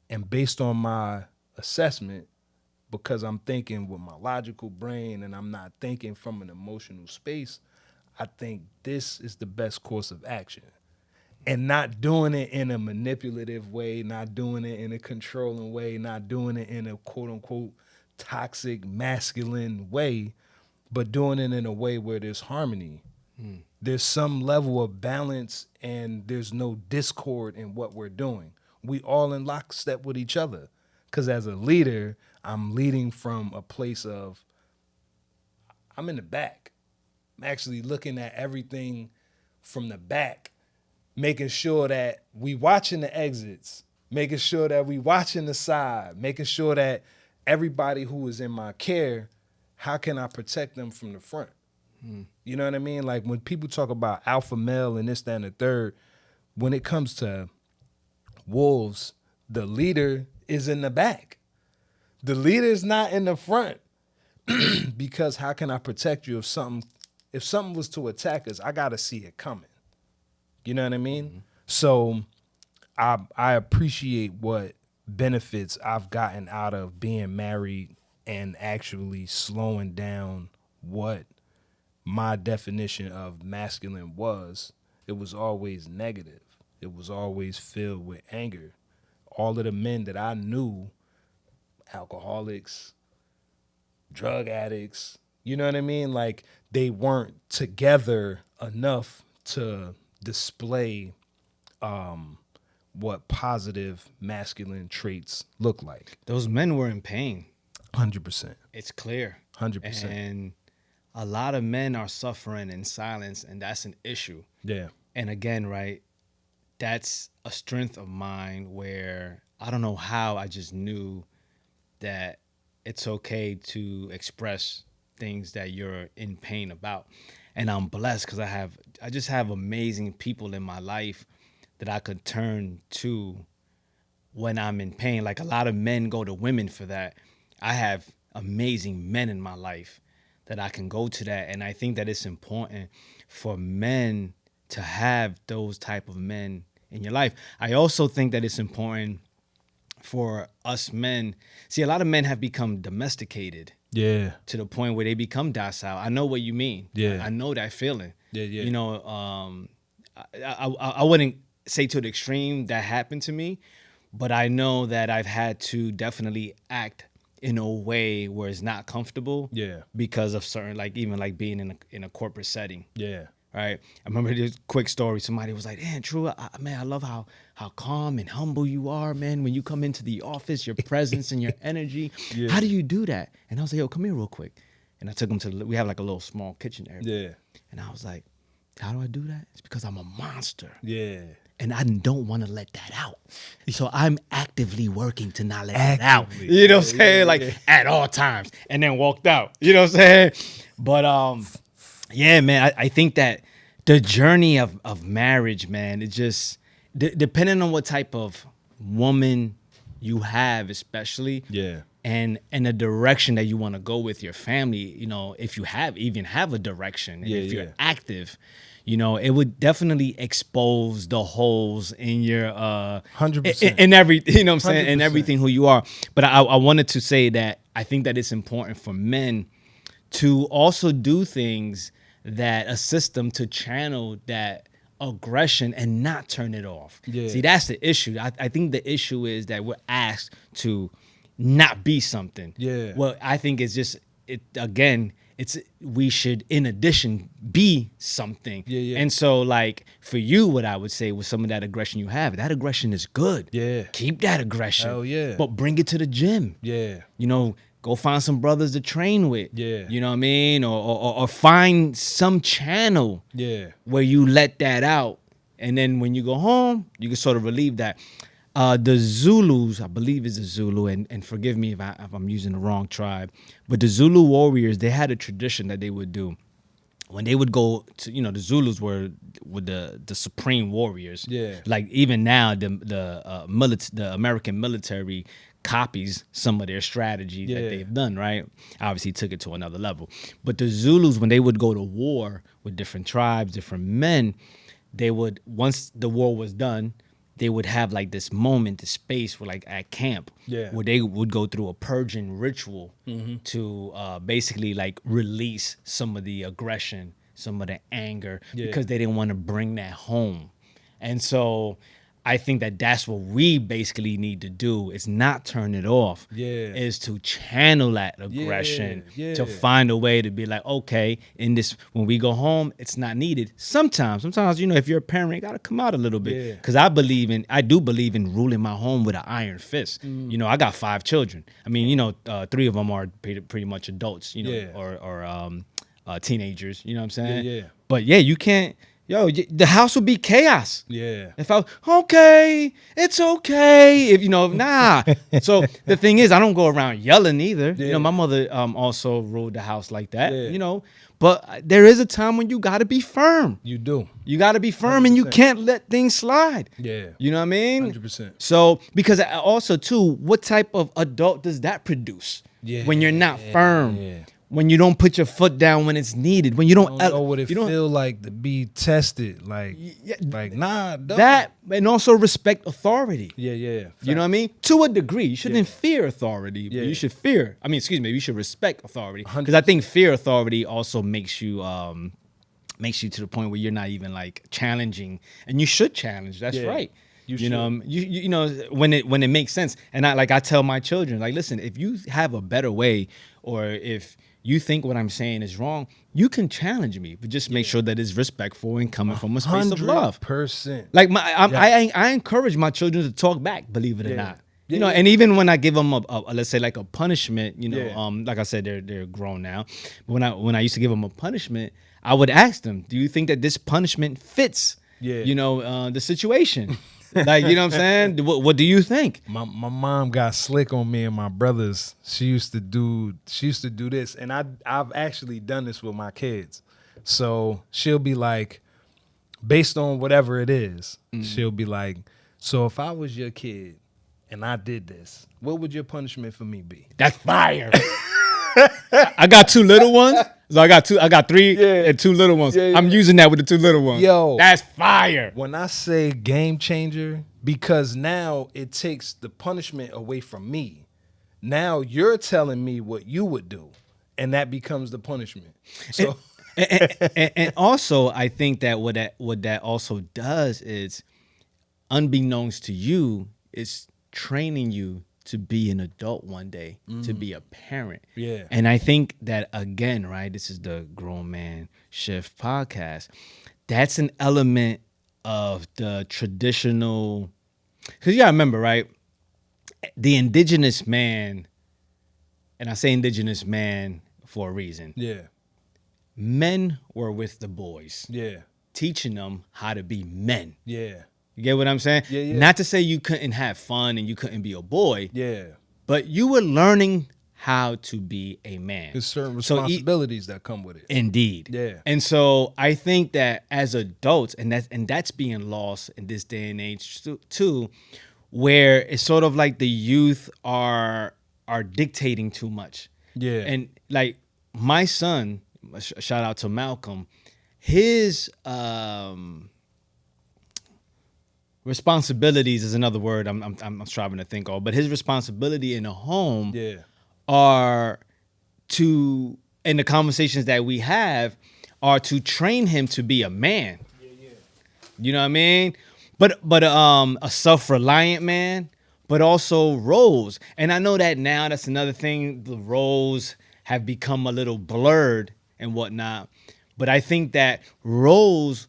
And based on my assessment, because I'm thinking with my logical brain and I'm not thinking from an emotional space, I think this is the best course of action. And not doing it in a manipulative way, not doing it in a controlling way, not doing it in a quote unquote toxic masculine way, but doing it in a way where there's harmony. There's some level of balance and there's no discord in what we're doing. We all in lockstep with each other. Because as a leader, I'm leading from a place of, I'm in the back. I'm actually looking at everything from the back, making sure that we watching the exits, making sure that we watching the side, making sure that everybody who is in my care, how can I protect them from the front? You know what I mean? Like when people talk about alpha male and this, that, and the third, when it comes to wolves, the leader is in the back. The leader is not in the front. Because how can I protect you if something was to attack us, I gotta see it coming. You know what I mean? So I appreciate what benefits I've gotten out of being married and actually slowing down what my definition of masculine was. It was always negative. It was always filled with anger. All of the men that I knew, alcoholics, drug addicts, you know what I mean? Like they weren't together enough to display what positive masculine traits look like. Those men were in pain. 100%. It's clear. 100%. And a lot of men are suffering in silence, and that's an issue. Yeah. And again, right, that's a strength of mine where I don't know how I just knew that it's okay to express things that you're in pain about. And I'm blessed because I just have amazing people in my life that I could turn to when I'm in pain. Like a lot of men go to women for that. I have amazing men in my life that I can go to that. And I think that it's important for men to have those type of men in your life. I also think that it's important for us men. See, a lot of men have become domesticated Yeah. to the point where they become docile. I know what you mean. Yeah. I know that feeling. Yeah, yeah. You know, I wouldn't say to the extreme that happened to me, but I know that I've had to definitely act in a way where it's not comfortable. Yeah. Because of certain, like even like being in a corporate setting. Yeah. Right. I remember this quick story. Somebody was like, "Man, True, man, I love how calm and humble you are, man. When you come into the office, your presence and your energy. Yeah. How do you do that?" And I was like, "Yo, come here real quick." And I took him we have like a little small kitchen area. Yeah. And I was like, "How do I do that?" It's because I'm a monster. Yeah. And I don't want to let that out. So I'm actively working to not let that out. Actively. You know what I'm saying? Like at all times. And then walked out. You know what I'm saying? But yeah, man, I think that the journey of marriage, man, it just depending on what type of woman you have, especially. Yeah. And the direction that you want to go with your family, you know, if you even have a direction, and if you're active, you know, it would definitely expose the holes in your 100%. in every, you know what I'm saying, 100%. in everything who you are. But I wanted to say that I think that it's important for men to also do things that assist them to channel that aggression and not turn it off. Yeah. See, that's the issue. I think the issue is that we're asked to not be something. Yeah. Well, I think it's just we should in addition be something. Yeah, yeah. And so like for you, what I would say with some of that aggression you have, that aggression is good. Yeah. Keep that aggression. Hell yeah. But bring it to the gym. Yeah. You know, go find some brothers to train with. Yeah. You know what I mean? Or find some channel Yeah. where you let that out. And then when you go home, you can sort of relieve that. The Zulus, I believe is a Zulu, and forgive me if I'm using the wrong tribe, but the Zulu warriors, they had a tradition that they would do. When they would go to, you know, the Zulus were the supreme warriors. Yeah. Like even now, the American military copies some of their strategy that they've done, right? Obviously took it to another level. But the Zulus, when they would go to war with different tribes, different men, they would, once the war was done, they would have like this moment, this space where like at camp, where they would go through a purging ritual to basically like release some of the aggression, some of the anger, because they didn't want to bring that home. And so I think that that's what we basically need to do is not turn it off. Is to channel that aggression, to find a way to be like, okay, in this, when we go home, it's not needed. Sometimes, you know, if you're a parent, you got to come out a little bit. Because I do believe in ruling my home with an iron fist. You know, I got 5 children. I mean, you know, 3 of them are pretty much adults, you know, or teenagers, you know what I'm saying? But yeah, you can't. Yo, the house would be chaos. Yeah. If I, okay, it's okay. If, you know, nah. So the thing is, I don't go around yelling either. You know, my mother also ruled the house like that, you know. But there is a time when you got to be firm. You do. You got to be firm 100%. And you can't let things slide. Yeah. You know what I mean? 100%. So, because also, too, what type of adult does that produce? When you're not firm. Yeah. When you don't put your foot down when it's needed, when you don't know what it feel like to be tested, like nah, don't. That, and also respect authority. Yeah. Fact. You know what I mean? To a degree, you shouldn't fear authority. But you should you should respect authority, because I think fear authority also makes you to the point where you're not even like challenging, and you should challenge. That's right. You know, you know when it makes sense. And I tell my children, like, listen, if you have a better way, or if you think what I'm saying is wrong, you can challenge me, but just make sure that it's respectful and coming from a space of love. 100%. Like I encourage my children to talk back, believe it or not. You know, and even when I give them a let's say like a punishment, you know, like I said, they're grown now. But when I used to give them a punishment, I would ask them, do you think that this punishment fits, you know, the situation? Like, you know what I'm saying? What do you think? My mom got slick on me and my brothers. She used to do this, and I've actually done this with my kids. So she'll be like, based on whatever it is, she'll be like, so if I was your kid and I did this, what would your punishment for me be? That's fire. I got 2 little ones. So I got three Yeah. and two little ones. Yeah, I'm yeah. using that with the two little ones. Yo. That's fire. When I say game changer, because now it takes the punishment away from me. Now you're telling me what you would do, and that becomes the punishment. So And also, I think that what that also does is, unbeknownst to you, it's training you to be an adult one day, to be a parent. Yeah. And I think that, again, right, this is the Grown Man Shift podcast. That's an element of the traditional, because you gotta remember, right, the indigenous man, and I say indigenous man for a reason, yeah, men were with the boys, yeah, teaching them how to be men. yeah, You get what I'm saying? Yeah, yeah. Not to say you couldn't have fun and you couldn't be a boy, yeah. but you were learning how to be a man. There's certain So responsibilities that come with it. Indeed. Yeah. And so I think that as adults, and that's being lost in this day and age too, where it's sort of like the youth are dictating too much. Yeah. And like my son, shout out to Malcolm, his responsibilities is another word I'm striving to think of, but his responsibility in a home Yeah. are to, in the conversations that we have, are to train him to be a man. You know what I mean? But a self-reliant man, but also roles. And I know that now that's another thing. The roles have become a little blurred and whatnot. But I think that roles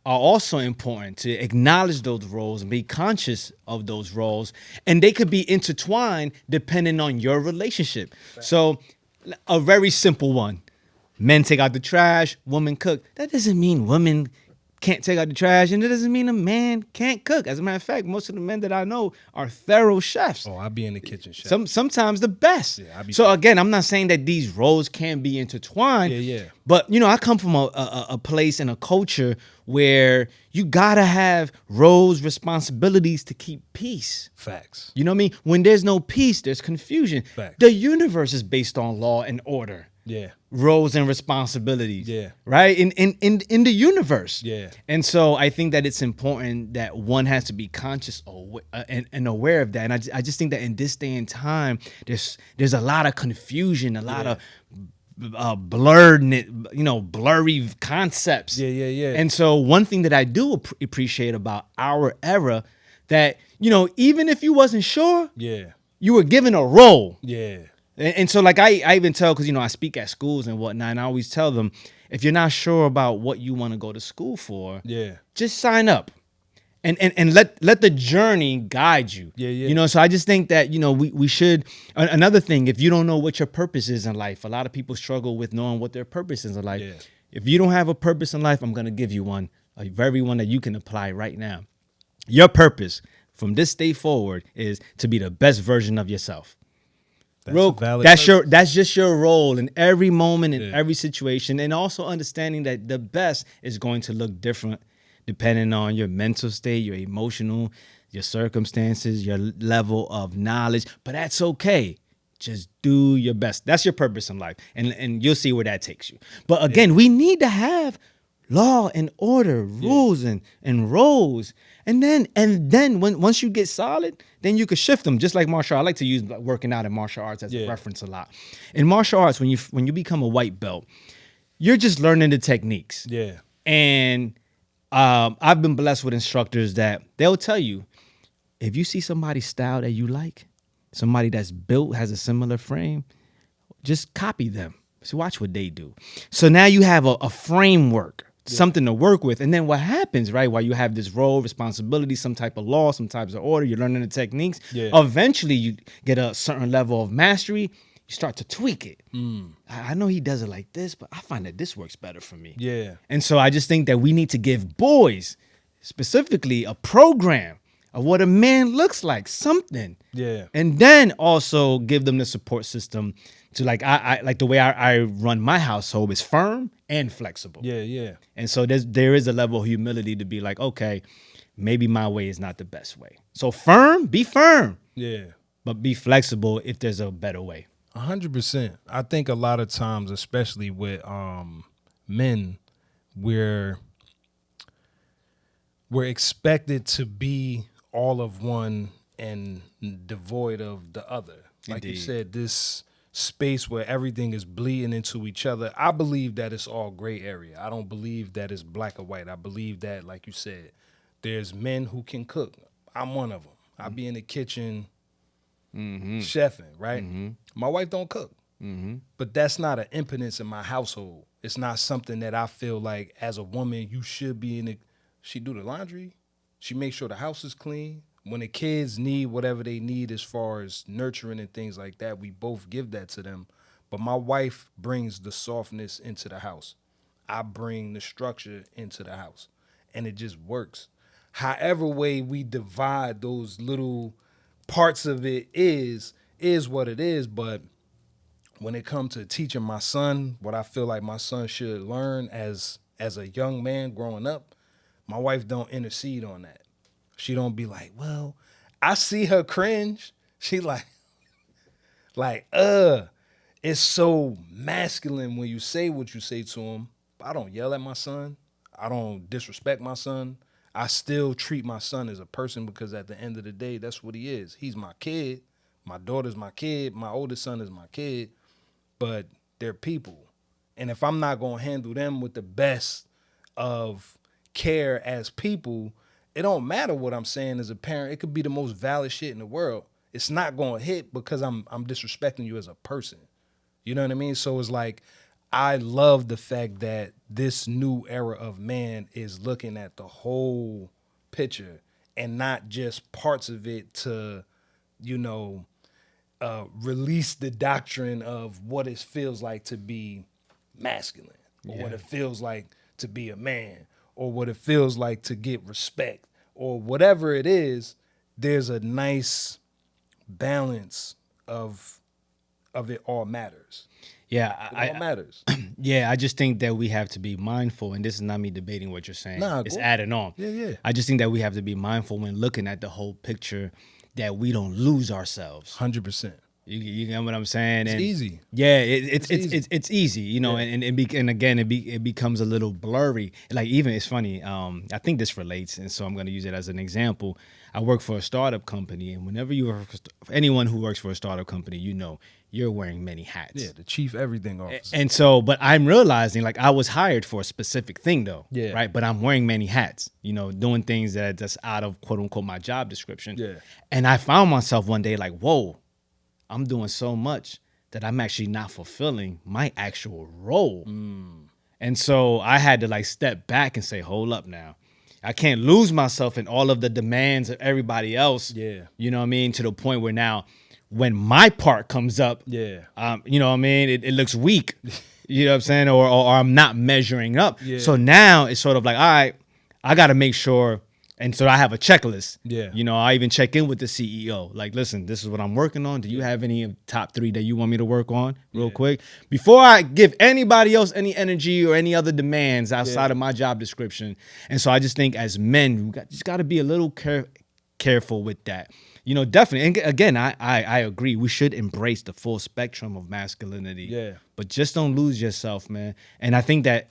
are also important, to acknowledge those roles and be conscious of those roles. And they could be intertwined depending on your relationship. Right. So a very simple one. Men take out the trash, women cook. That doesn't mean women can't take out the trash, and it doesn't mean a man can't cook. As a matter of fact, most of the men that I know are thorough chefs. Oh, I be in the kitchen, chef. Sometimes the best. Yeah, so again, I'm not saying that these roles can't be intertwined. Yeah, yeah. But I come from a place and a culture where you gotta have roles, responsibilities to keep peace. Facts. You know what I mean? When there's no peace, there's confusion. Facts. The universe is based on law and order. Yeah. Roles and responsibilities. Yeah. Right? In the universe. Yeah. And so I think that it's important that one has to be conscious and aware of that. And I just think that in this day and time, there's a lot of confusion, a lot of blurry concepts. Yeah. And so one thing that I do appreciate about our era, that, even if you wasn't sure, Yeah. you were given a role. Yeah. And so, like, I even tell, because, I speak at schools and whatnot, and I always tell them, if you're not sure about what you want to go to school for, Yeah. just sign up and let the journey guide you. Yeah. So I just think that, we should, another thing, if you don't know what your purpose is in life, a lot of people struggle with knowing what their purpose is in life. Yeah. If you don't have a purpose in life, I'm going to give you one, a very one that you can apply right now. Your purpose from this day forward is to be the best version of yourself. That's just your role in every moment, in every situation, and also understanding that the best is going to look different depending on your mental state, your emotional, your circumstances, your level of knowledge. But that's okay. Just do your best. That's your purpose in life, and you'll see where that takes you. But again, we need to have law and order, rules and roles. And then once you get solid, then you could shift them. Just like martial arts. I like to use working out in martial arts as a reference a lot. In martial arts, when you become a white belt, you're just learning the techniques. Yeah. And I've been blessed with instructors that they'll tell you, if you see somebody's style that you like, somebody that's built, has a similar frame, just copy them. So watch what they do. So now you have a framework, something to work with. And then what happens, right, while you have this role, responsibility, some type of law, some types of order, you're learning the techniques. Yeah. Eventually you get a certain level of mastery, you start to tweak it. I know he does it like this, but I find that this works better for me. Yeah. And so I just think that we need to give boys specifically a program of what a man looks like, something. Yeah. And then also give them the support system to, like, I like the way I run my household is firm and flexible. Yeah. And so there is a level of humility to be like, okay, maybe my way is not the best way. So be firm, Yeah. but be flexible if there's a better way. 100%. I think a lot of times, especially with men, we're we're expected to be all of one and devoid of the other. Like you Indeed. said, this space where everything is bleeding into each other. I believe that it's all gray area. I don't believe that it's black or white. I believe that, like you said, there's men who can cook. I'm one of them. I be in the kitchen Mm-hmm. chefing, right? Mm-hmm. My wife don't cook. Mm-hmm. But that's not an impotence in my household. It's not something that I feel like as a woman you should be in it. She do the laundry. She makes sure the house is clean. When the kids need whatever they need as far as nurturing and things like that, we both give that to them. But my wife brings the softness into the house. I bring the structure into the house. And it just works. However way we divide those little parts of it is what it is, but when it comes to teaching my son what I feel like my son should learn as a young man growing up, my wife don't intercede on that. She don't be like, well, I see her cringe. She like, it's so masculine when you say what you say to him. I don't yell at my son. I don't disrespect my son. I still treat my son as a person because at the end of the day, that's what he is. He's my kid. My daughter's my kid. My oldest son is my kid, but they're people. And if I'm not going to handle them with the best of care as people, it don't matter what I'm saying as a parent. It could be the most valid shit in the world. It's not going to hit because I'm disrespecting you as a person. You know what I mean? So it's like I love the fact that this new era of man is looking at the whole picture and not just parts of it to, you know, release the doctrine of what it feels like to be masculine, or what it feels like to be a man, or what it feels like to get respect, or whatever it is. There's a nice balance of it all matters. Yeah, It all matters. yeah, I just think that we have to be mindful, and this is not me debating what you're saying. Nah, It's go. adding on. Yeah, yeah. I just think that we have to be mindful when looking at the whole picture that we don't lose ourselves. 100%. You get what I'm saying? It's And easy. yeah, It's easy. it's easy, you know, Yeah. and again it becomes a little blurry. Like even it's funny. I think this relates, and so I'm going to use it as an example. I work for a startup company, and whenever you work for anyone who works for a startup company, you know you're wearing many hats. Yeah, the chief everything officer. And so, but I'm realizing like I was hired for a specific thing though, Yeah. right? But I'm wearing many hats, you know, doing things that's out of quote unquote my job description. Yeah. And I found myself one day like, whoa, I'm doing so much that I'm actually not fulfilling my actual role. And so I had to like step back and say, hold up now. I can't lose myself in all of the demands of everybody else. Yeah. You know what I mean? To the point where now when my part comes up, Yeah. you know what I mean? It looks weak. You know what I'm saying? Or I'm not measuring up. Yeah. So now it's sort of like, all right, I got to make sure. And so I have a checklist. Yeah. You know, I even check in with the CEO. Like, listen, this is what I'm working on. Do you have any top 3 that you want me to work on real quick? Before I give anybody else any energy or any other demands outside of my job description. And so I just think as men, we just got to be a little careful with that. You know, definitely. And again, I agree. We should embrace the full spectrum of masculinity. Yeah. But just don't lose yourself, man. And I think that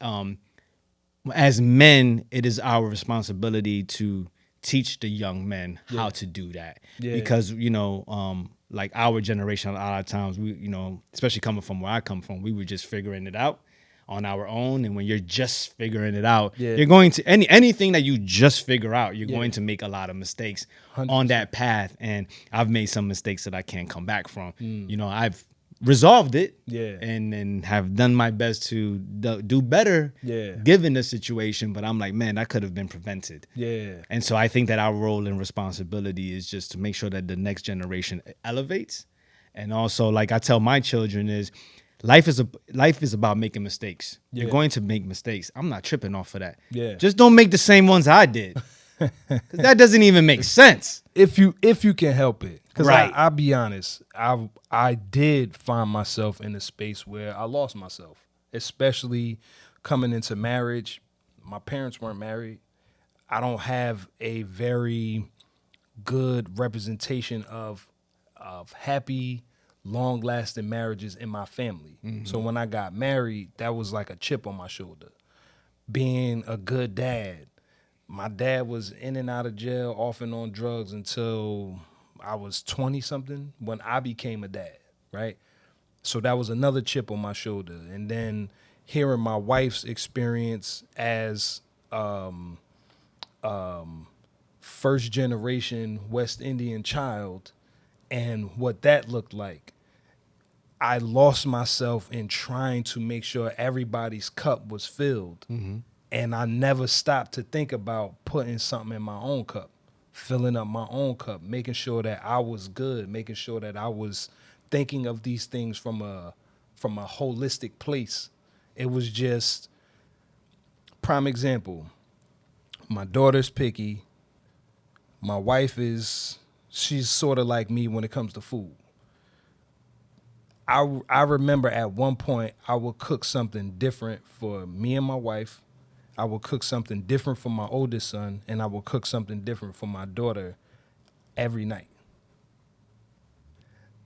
as men, it is our responsibility to teach the young men how to do that. Yeah. Because, you know, like our generation, a lot of times, we, you know, especially coming from where I come from, we were just figuring it out on our own. And when you're just figuring it out, you're going to anything that you just figure out, you're going to make a lot of mistakes 100%. on that path. And I've made some mistakes that I can't come back from. You know, I've resolved it, and have done my best to do better, given the situation. But I'm like, man, that could have been prevented. Yeah. And so I think that our role and responsibility is just to make sure that the next generation elevates. And also, like I tell my children, is life is about making mistakes. You're going to make mistakes. I'm not tripping off of that. Yeah. Just don't make the same ones I did. 'Cause that doesn't even make sense. If you can help it. Because Right. I'll be honest, I did find myself in a space where I lost myself, especially coming into marriage. My parents weren't married. I don't have a very good representation of happy, long lasting marriages in my family. So when I got married, that was like a chip on my shoulder. Being a good dad. My dad was in and out of jail, off and on drugs until I was 20 something when I became a dad, right? So that was another chip on my shoulder. And then hearing my wife's experience as first generation West Indian child and what that looked like. I lost myself in trying to make sure everybody's cup was filled. And I never stopped to think about putting something in my own cup, filling up my own cup, making sure that I was good, making sure that I was thinking of these things from a holistic place. It was just prime example. My daughter's picky. My wife she's sort of like me when it comes to food. I remember at one point I would cook something different for me and my wife. I would cook something different for my oldest son, and I would cook something different for my daughter every night.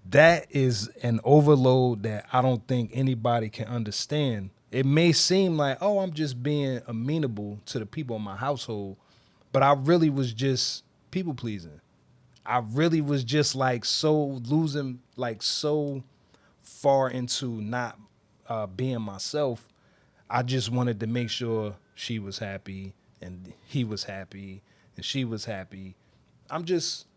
That is an overload that I don't think anybody can understand. It may seem like, oh, I'm just being amenable to the people in my household, but I really was just people pleasing. I really was just like so losing, like so far into not being myself. I just wanted to make sure she was happy and he was happy and she was happy. I'm just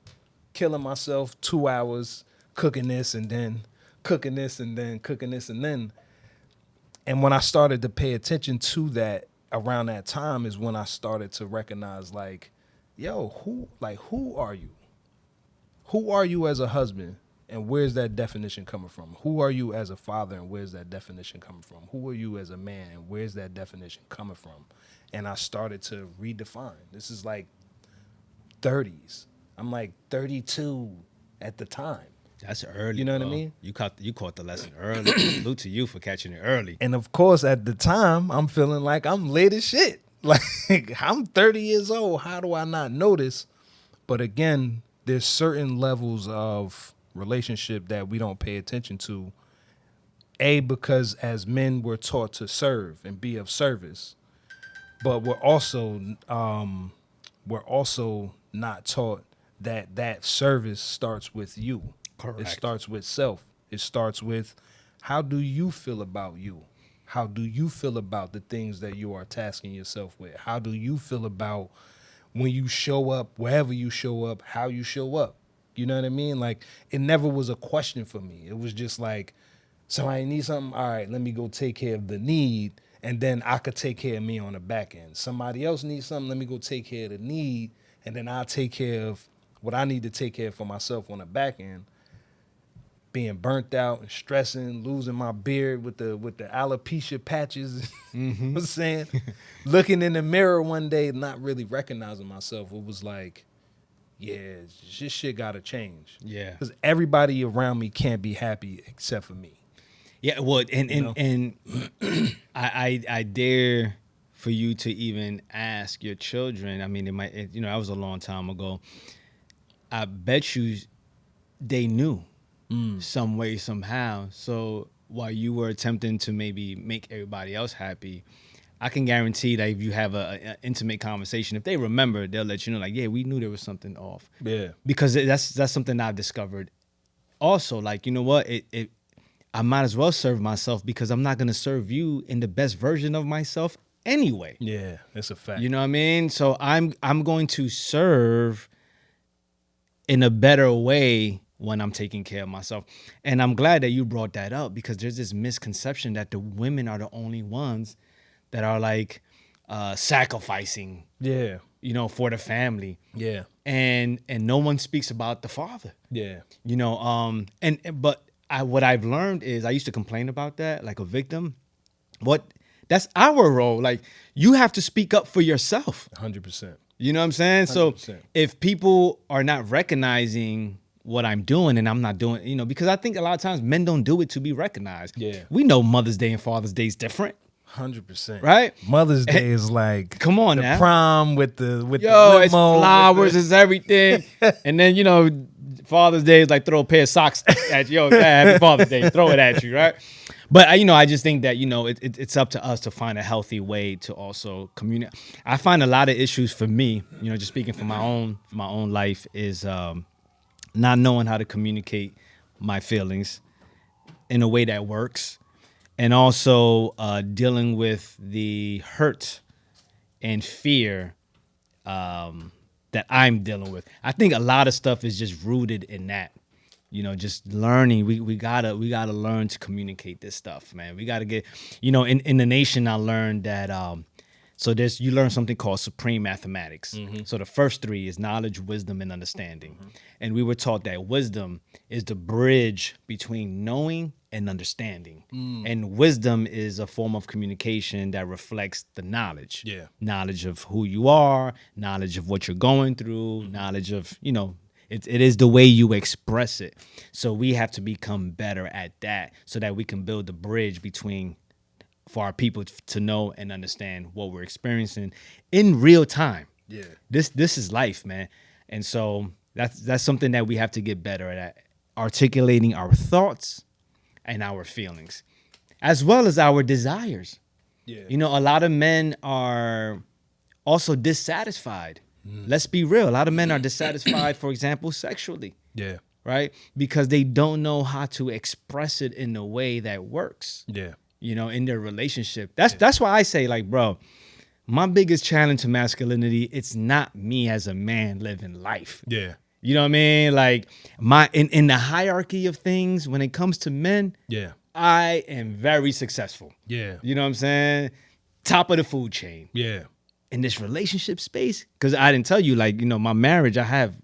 killing myself 2 hours cooking this and then cooking this and then cooking this and then. And when I started to pay attention to that around that time is when I started to recognize like, yo, who are you? Who are you as a husband? And where's that definition coming from? Who are you as a father and where's that definition coming from? Who are you as a man and where's that definition coming from? And I started to redefine. This is like 30s. I'm like 32 at the time. That's early. You know what I bro. mean? You caught the lesson early. Salute to you for catching it early. And of course, at the time, I'm feeling like I'm late as shit. Like, I'm 30 years old. How do I not notice? But again, there's certain levels of relationship that we don't pay attention to. Because as men, we're taught to serve and be of service. But we're also not taught that service starts with you. Correct. It starts with self. It starts with how do you feel about you? How do you feel about the things that you are tasking yourself with? How do you feel about when you show up, wherever you show up, how you show up? You know what I mean? Like, it never was a question for me. It was just like, somebody needs something, all right, let me go take care of the need, and then I could take care of me on the back end. Somebody else needs something, let me go take care of the need, and then I'll take care of what I need to take care of for myself on the back end. Being burnt out and stressing, losing my beard with the alopecia patches. You know what I'm saying? Looking in the mirror one day, not really recognizing myself. It was like, yeah, this shit gotta change. Yeah. Because everybody around me can't be happy except for me. Yeah, well, and You know? and I dare for you to even ask your children. I mean, it might, that was a long time ago. I bet you they knew some way, somehow. So while you were attempting to maybe make everybody else happy, I can guarantee that if you have an intimate conversation, if they remember, they'll let you know, like, yeah, we knew there was something off. Yeah. Because that's something I've discovered. Also, like, you know what? I might as well serve myself because I'm not going to serve you in the best version of myself anyway. Yeah, that's a fact. You know what I mean? So I'm going to serve in a better way when I'm taking care of myself. And I'm glad that you brought that up because there's this misconception that the women are the only ones that are like sacrificing, Yeah. For the family. Yeah. And no one speaks about the father. Yeah. But what I've learned is I used to complain about that, like a victim. That's our role. Like, you have to speak up for yourself. 100%. You know what I'm saying? 100%. So if people are not recognizing what I'm doing and I'm not doing, because I think a lot of times men don't do it to be recognized. Yeah. We know Mother's Day and Father's Day is different. 100%. right? Mother's Day is like Come on the now. prom with the Yo, limo, it's flowers, it's everything. And then, Father's Day is like throw a pair of socks at you. Yo, happy Father's Day, throw it at you, right? But I just think that it's up to us to find a healthy way to also communicate. I find a lot of issues for me, just speaking from my own life, is not knowing how to communicate my feelings in a way that works, and also dealing with the hurt and fear that I'm dealing with. I think a lot of stuff is just rooted in that. Just learning. We gotta learn to communicate this stuff, man. We gotta get, in the nation, I learned that so you learn something called supreme mathematics. Mm-hmm. So the first three is knowledge, wisdom, and understanding. Mm-hmm. And we were taught that wisdom is the bridge between knowing and understanding. And wisdom is a form of communication that reflects the knowledge. Yeah. Knowledge of who you are, knowledge of what you're going through, knowledge of, it is the way you express it. So we have to become better at that so that we can build a bridge for our people to know and understand what we're experiencing in real time. Yeah. This is life, man. And so that's something that we have to get better at, articulating our thoughts and our feelings, as well as our desires. Yeah. A lot of men are also dissatisfied. Let's be real. A lot of men are dissatisfied, for example, sexually. Yeah. Right? Because they don't know how to express it in a way that works. Yeah. In their relationship. That's why I say, like, bro, my biggest challenge to masculinity, it's not me as a man living life. Yeah. You know what I mean? Like, in the hierarchy of things, when it comes to men, Yeah. I am very successful. Yeah. You know what I'm saying? Top of the food chain. Yeah. In this relationship space, because I didn't tell you, like, my marriage, I have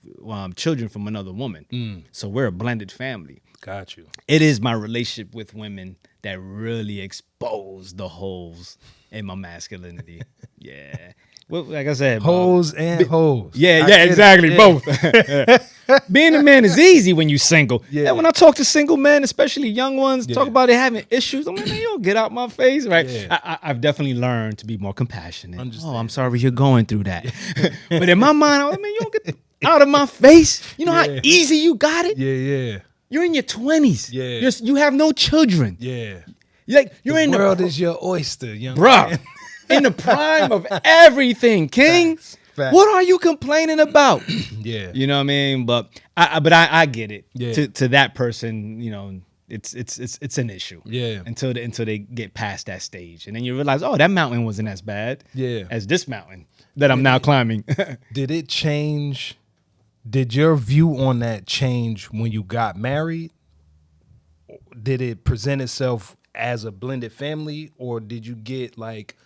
children from another woman. So we're a blended family. Got you. It is my relationship with women that really expose the holes in my masculinity. Yeah. Well, like I said, Hoes and hoes. Yeah, exactly. Yeah. Both. Being a man is easy when you single. Yeah. And when I talk to single men, especially young ones, talk Yeah. about it having issues, I'm like, man, yo, get out my face, right? Yeah. I've definitely learned to be more compassionate. Understand. Oh, I'm sorry you're going through that. But in my mind, I'm like, man, you don't get out of my face. You know how Yeah. easy you got it? Yeah. Yeah. You're in your 20s. Yeah. You have no children. Yeah. You're in The the world is your oyster, young bruh, man. in the prime of everything, King. Facts. What are you complaining about? Yeah. You know what I mean? But I get it. Yeah. To that person, it's an issue. Yeah. Until they get past that stage, and then you realize, oh, that mountain wasn't as bad. Yeah. As this mountain that I'm now climbing. Did it change? Did your view on that change when you got married? Did it present itself as a blended family, or did you get like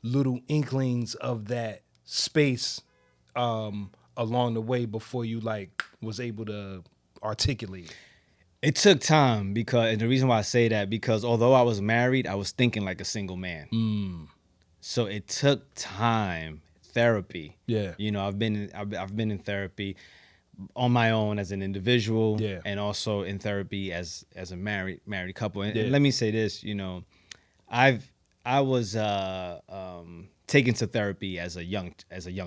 little inklings of that space along the way before you like was able to articulate it? It took time and the reason why I say that, because although I was married, I was thinking like a single man. So it took time, therapy. Yeah. I've been in therapy on my own as an individual, Yeah. and also in therapy as a married couple. And Yeah. let me say this, I was taken to therapy as a young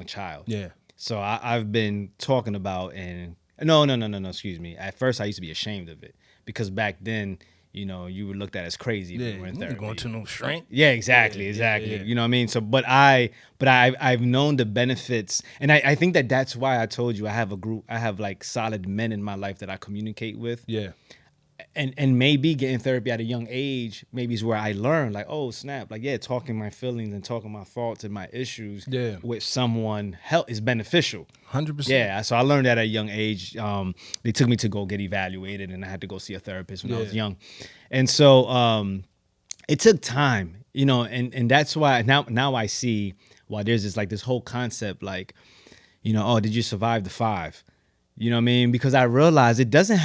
child. Yeah. So I've been talking about, and no, excuse me. At first I used to be ashamed of it because back then, you were looked at as crazy if you were in you therapy. ain't going to no shrink. Yeah, exactly. Yeah. You know what I mean? So, but I've known the benefits, and I think that's why I told you I have like solid men in my life that I communicate with. Yeah. And maybe getting therapy at a young age, maybe is where I learned, like, oh snap, like, yeah, talking my feelings and talking my thoughts and my issues with someone is beneficial. 100%. Yeah, so I learned that at a young age. They took me to go get evaluated, and I had to go see a therapist when I was young. And so it took time, and that's why now I see why there's this whole concept like, oh, did you survive the 5? You know what I mean? Because I realized it doesn't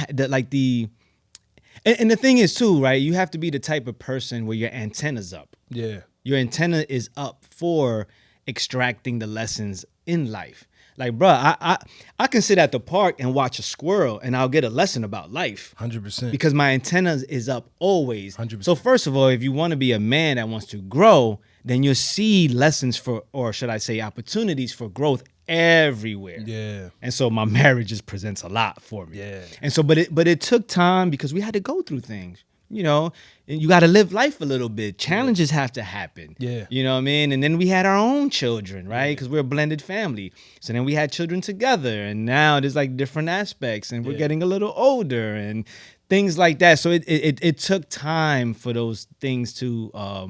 and the thing is too, right? You have to be the type of person where your antenna's up. Yeah. Your antenna is up for extracting the lessons in life. Like, bro, I can sit at the park and watch a squirrel, and I'll get a lesson about life 100%. because my antennas is up always. 100%. So first of all, if you want to be a man that wants to grow, then you'll see lessons for, or should I say, opportunities for growth everywhere. Yeah. And so my marriage just presents a lot for me. Yeah. And so, but it took time because we had to go through things. You know, and you got to live life a little bit. Challenges have to happen. Yeah. You know what I mean? And then we had our own children, right? Because we're a blended family. So then we had children together. And now there's like different aspects. And we're Yeah. getting a little older and things like that. So it took time for those things to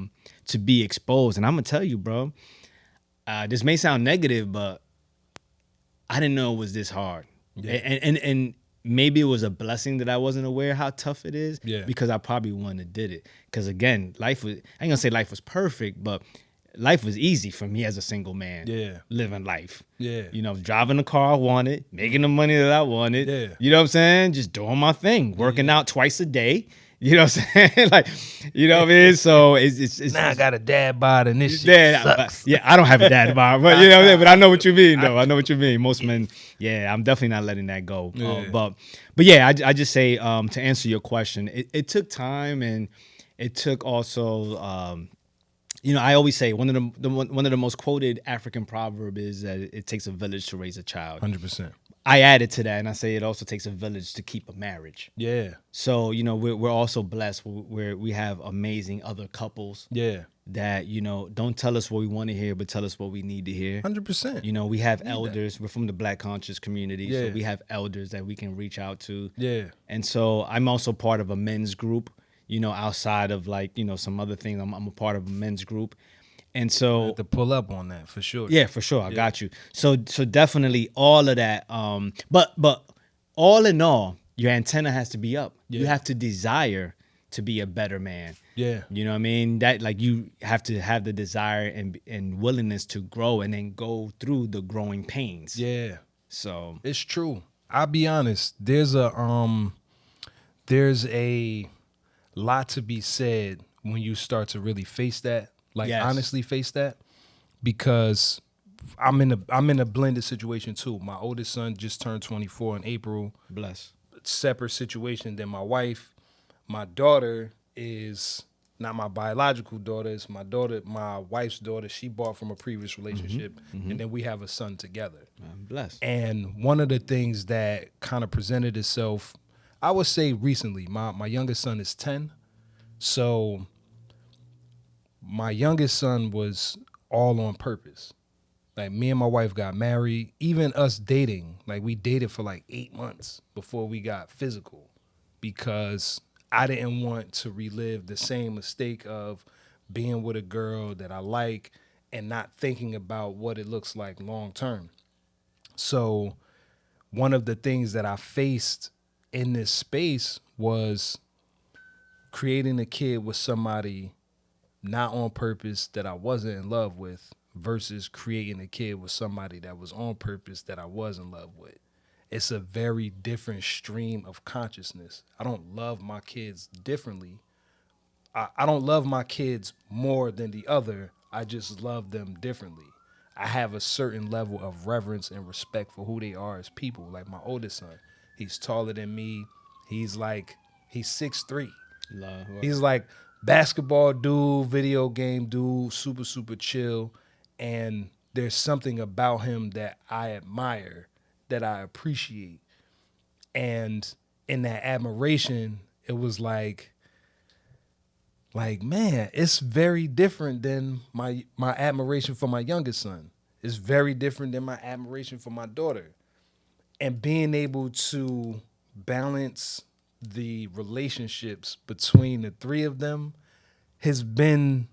be exposed. And I'm going to tell you, bro, this may sound negative, but I didn't know it was this hard. Yeah. And maybe it was a blessing that I wasn't aware how tough it is. Yeah. Because I probably wouldn't have did it. Because again, life was, I ain't gonna say life was perfect, but life was easy for me as a single man. Yeah. Living life. Yeah. You know, driving the car I wanted, making the money that I wanted. Yeah. You know what I'm saying? Just doing my thing, working out twice a day. You know what I'm saying? Like, you know what I mean? So it's Now I got a dad bod and this shit yeah, sucks. yeah, I don't have a dad bod, but you know what I'm saying? But I know what you mean, though. I know what you mean. Most men, yeah, I'm definitely not letting that go. Yeah. But yeah, I just say to answer your question, it took time, and it took also, you know, I always say one of the most quoted African proverb is that it takes a village to raise a child. 100%. I added to that, and I say it also takes a village to keep a marriage. Yeah. So you know, we're also blessed where we have amazing other couples. Yeah. That, you know, don't tell us what we want to hear, but tell us what we need to hear. 100%. You know, we have elders. We're from the Black conscious community, Yeah. so we have elders that we can reach out to. Yeah. And so I'm also part of a men's group, you know, outside of like, you know, some other things. I'm a part of a men's group. And so To pull up on that for sure. yeah, for sure. I got you. So definitely all of that. But all in all, your antenna has to be up. You Yeah. have to desire to be a better man. Yeah. You know what I mean? That like you have to have the desire and willingness to grow and then go through the growing pains. Yeah. So It's true. I'll be honest. There's a lot to be said when you start to really face that. Like Yes. honestly face that. Because I'm in a blended situation too. My oldest son just turned 24 in April. bless. Separate situation than my wife. My daughter is not my biological daughter. It's my wife's daughter. She bought from a previous relationship. And then we have a son together. I'm blessed. And one of the things that kind of presented itself, I would say recently, my youngest son is 10. So my youngest son was all on purpose. Like me and my wife got married, even us dating, like we dated for like 8 months before we got physical because I didn't want to relive the same mistake of being with a girl that I like and not thinking about what it looks like long term. So one of the things that I faced in this space was creating a kid with somebody not on purpose that I wasn't in love with versus creating a kid with somebody that was on purpose that I was in love with. It's a very different stream of consciousness. I don't love my kids differently. I don't love my kids more than the other. I just love them differently. I have a certain level of reverence and respect for who they are as people. Like my oldest son, he's taller than me. He's 6'3". Love. He's like basketball dude, video game dude, super, super chill. And there's something about him that I admire, that I appreciate. And in that admiration, it was like, man, it's very different than my admiration for my youngest son. It's very different than my admiration for my daughter. And being able to balance the relationships between the three of them has been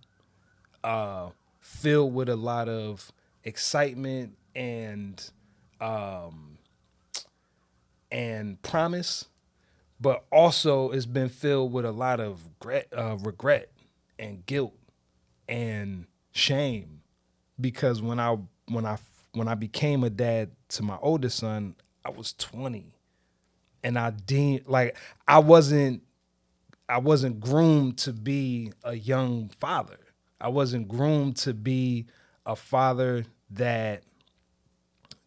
filled with a lot of excitement and promise, but also it's been filled with a lot of regret and guilt and shame because when I became a dad to my oldest son, I was 20, and I wasn't groomed to be a young father. I wasn't groomed to be a father that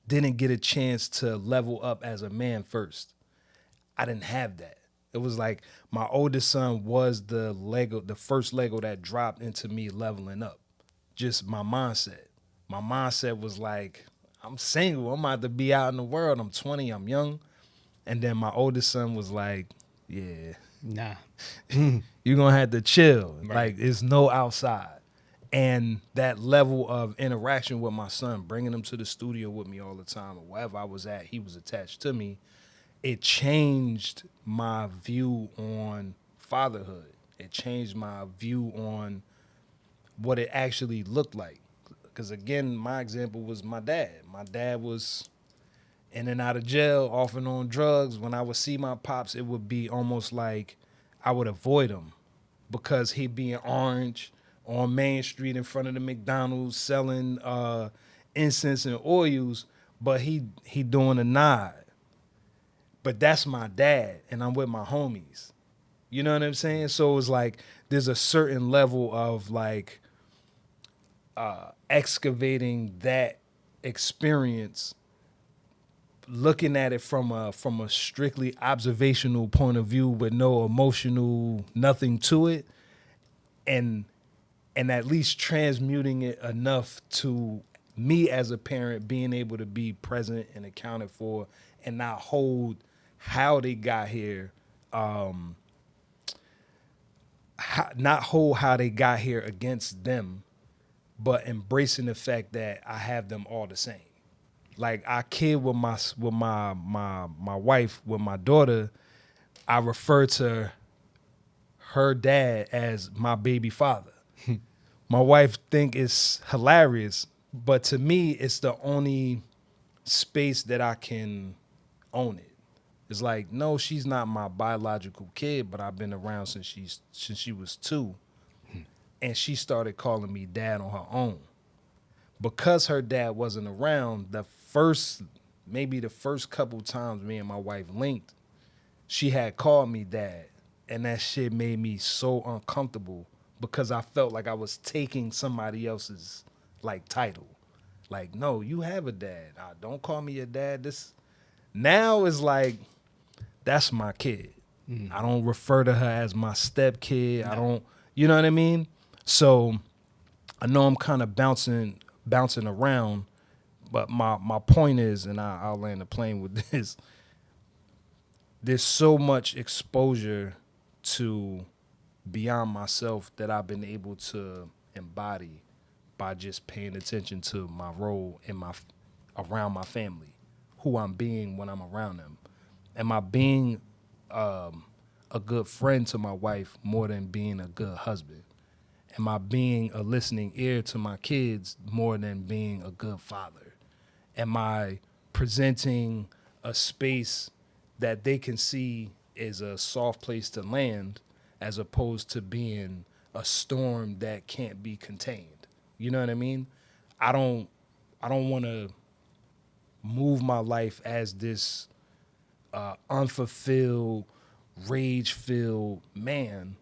didn't get a chance to level up as a man first. I didn't have that. It was like my oldest son was the first Lego that dropped into me leveling up. Just my mindset. My mindset was like, I'm single. I'm about to be out in the world. I'm 20. I'm young. And then my oldest son was like, yeah, Nah. you're going to have to chill. Right. Like, there's no outside. And that level of interaction with my son, bringing him to the studio with me all the time, or wherever I was at, he was attached to me. It changed my view on fatherhood. It changed my view on what it actually looked like. Because again, my example was my dad. My dad was in and out of jail, off and on drugs. When I would see my pops, it would be almost like I would avoid him because he'd be in Orange on Main Street in front of the McDonald's selling incense and oils, but he doing a nod. But that's my dad, and I'm with my homies. You know what I'm saying? So it's like there's a certain level of like excavating that experience, looking at it from a strictly observational point of view with no emotional nothing to it, and at least transmuting it enough to me as a parent being able to be present and accounted for and not hold how they got here, not hold how they got here against them, but embracing the fact that I have them all the same. Like I kid with my wife, with my daughter, I refer to her dad as my baby father. My wife think it's hilarious, but to me, it's the only space that I can own it. It's like, no, she's not my biological kid, but I've been around since she was 2, and she started calling me dad on her own. Because her dad wasn't around, maybe the first couple times me and my wife linked, she had called me dad, and that shit made me so uncomfortable because I felt like I was taking somebody else's like title. Like, no, you have a dad. Don't call me your dad. This now is like that's my kid. I don't refer to her as my step kid. No. I don't, you know what I mean? So I know I'm kind of bouncing around, but my point is, and I'll land the plane with this, there's so much exposure to beyond myself that I've been able to embody by just paying attention to my role in around my family, who I'm being when I'm around them. Am I being a good friend to my wife more than being a good husband? Am I being a listening ear to my kids more than being a good father? Am I presenting a space that they can see is a soft place to land as opposed to being a storm that can't be contained? You know what I mean? I don't want to move my life as this unfulfilled, rage-filled man.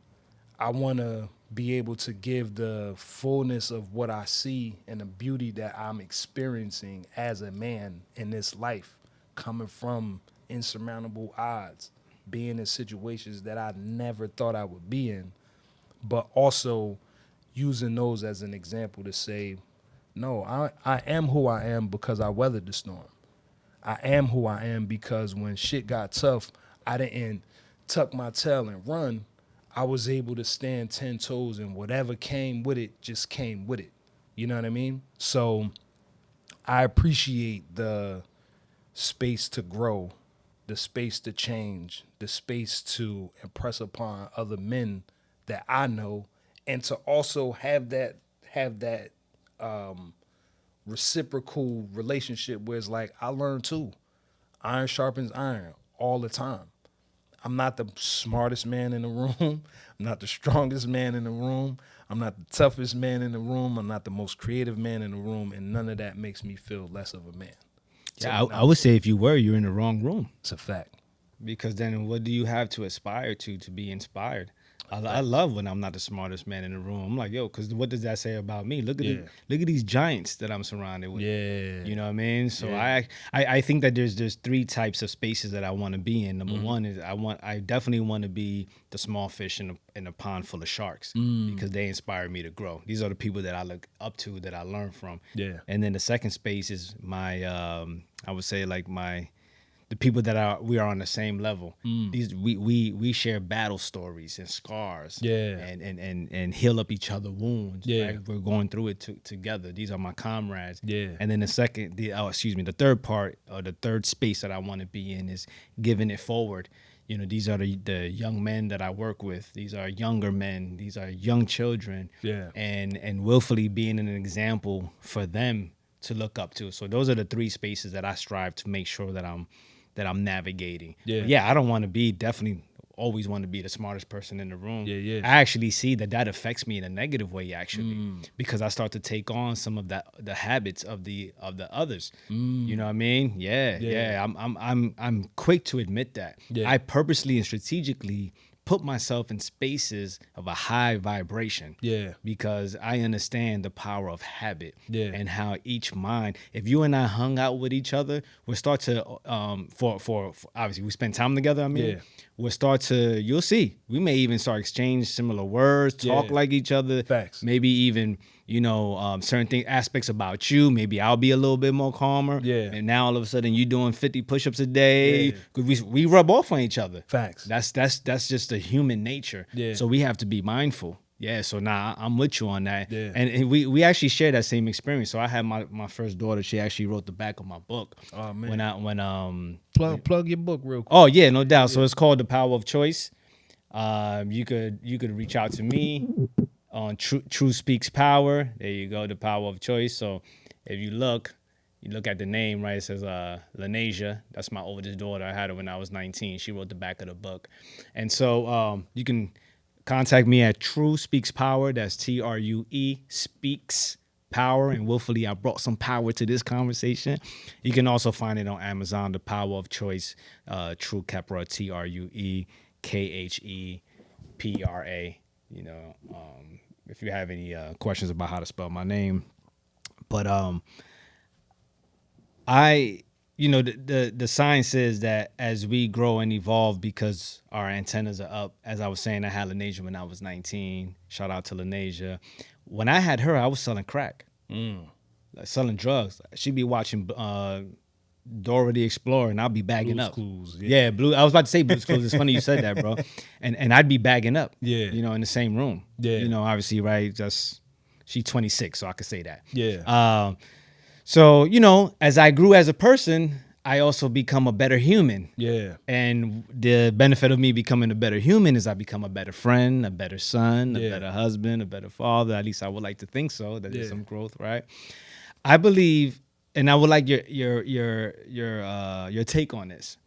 I want to be able to give the fullness of what I see and the beauty that I'm experiencing as a man in this life, coming from insurmountable odds, being in situations that I never thought I would be in, but also using those as an example to say, no, I am who I am because I weathered the storm. I am who I am because when shit got tough, I didn't tuck my tail and run. I was able to stand 10 toes, and whatever came with it just came with it. You know what I mean? So I appreciate the space to grow, the space to change, the space to impress upon other men that I know, and to also have that reciprocal relationship where it's like I learn too. Iron sharpens iron all the time. I'm not the smartest man in the room. I'm not the strongest man in the room. I'm not the toughest man in the room. I'm not the most creative man in the room, and none of that makes me feel less of a man. Yeah, I would say if you were, you're in the wrong room. It's a fact. Because then what do you have to aspire to be inspired? I love when I'm not the smartest man in the room. I'm like, yo, because what does that say about me? Look at Yeah. look at these giants that I'm surrounded with. Yeah. You know what I mean? So Yeah. I think that there's three types of spaces that I want to be in. Number Mm-hmm. one is I definitely want to be the small fish in a pond full of sharks because they inspire me to grow. These are the people that I look up to, that I learn from. Yeah. And then the second space is my I would say like the people that we are on the same level. These we share battle stories and scars. Yeah. And heal up each other wounds. Yeah. Right? We're going through it together. These are my comrades. Yeah. And then the third part or the third space that I want to be in is giving it forward. You know, these are the young men that I work with. These are younger men. These are young children. Yeah. And willfully being an example for them to look up to. So those are the three spaces that I strive to make sure that I'm navigating. Yeah. But yeah, I don't want to be always want to be the smartest person in the room. Yeah. I actually see that affects me in a negative way actually, because I start to take on some of the habits of the others. You know what I mean? Yeah. I'm quick to admit that. Yeah. I purposely and strategically put myself in spaces of a high vibration. Yeah. Because I understand the power of habit. Yeah. And how each mind, if you and I hung out with each other, we'll start to for obviously we spend time together, Yeah. we'll start to, you'll see, we may even start exchange similar words, talk Yeah. like each other. Facts. Maybe even, certain aspects about you. Maybe I'll be a little bit more calmer. Yeah. And now all of a sudden you doing 50 push-ups a day. Yeah. Because we rub off on each other. Facts. That's just the human nature. Yeah. So we have to be mindful. Yeah, so now I'm with you on that. Yeah. And we actually share that same experience. So I had my first daughter, she actually wrote the back of my book. Oh, man. When Plug your book real quick. Oh yeah, no doubt. So it's called The Power of Choice. You could reach out to me on True Speaks Power. There you go, The Power of Choice. So if you look at the name, right? It says Lanasia. That's my oldest daughter. I had her when I was 19. She wrote the back of the book. And so you can contact me at True Speaks Power. That's TRUE Speaks Power. And willfully, I brought some power to this conversation. You can also find it on Amazon, The Power of Choice, True Khepra, TRUE KHEPRA. If you have any questions about how to spell my name. But the science says that as we grow and evolve, because our antennas are up, as I was saying, I had Lanasia when I was 19. Shout out to Lanasia. When I had her, I was selling crack, like selling drugs. She'd be watching Dora the Explorer, and I'll be bagging Blue's up. Clues, yeah, Blue. I was about to say Blue's Clues. It's funny you said that, bro. And I'd be bagging up. Yeah. In the same room. Yeah. Obviously, right? She's 26, so I could say that. Yeah. So, as I grew as a person, I also become a better human. Yeah. And the benefit of me becoming a better human is I become a better friend, a better son, a better husband, a better father. At least I would like to think so. That there's some growth, right? I believe, and I would like your take on this.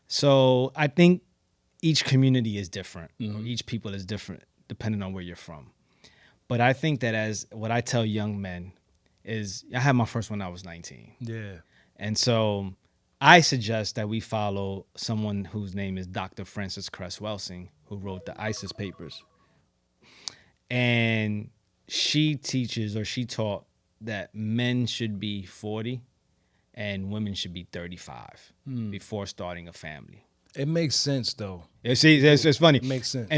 So I think each community is different. Each people is different depending on where you're from. But I think that as what I tell young men is, I had my first one when I was 19. Yeah. And so I suggest that we follow someone whose name is Dr. Frances Cress Welsing, who wrote the ISIS papers. And she taught that men should be 40 and women should be 35 before starting a family. It makes sense though. Yeah, see, it's funny. It makes sense.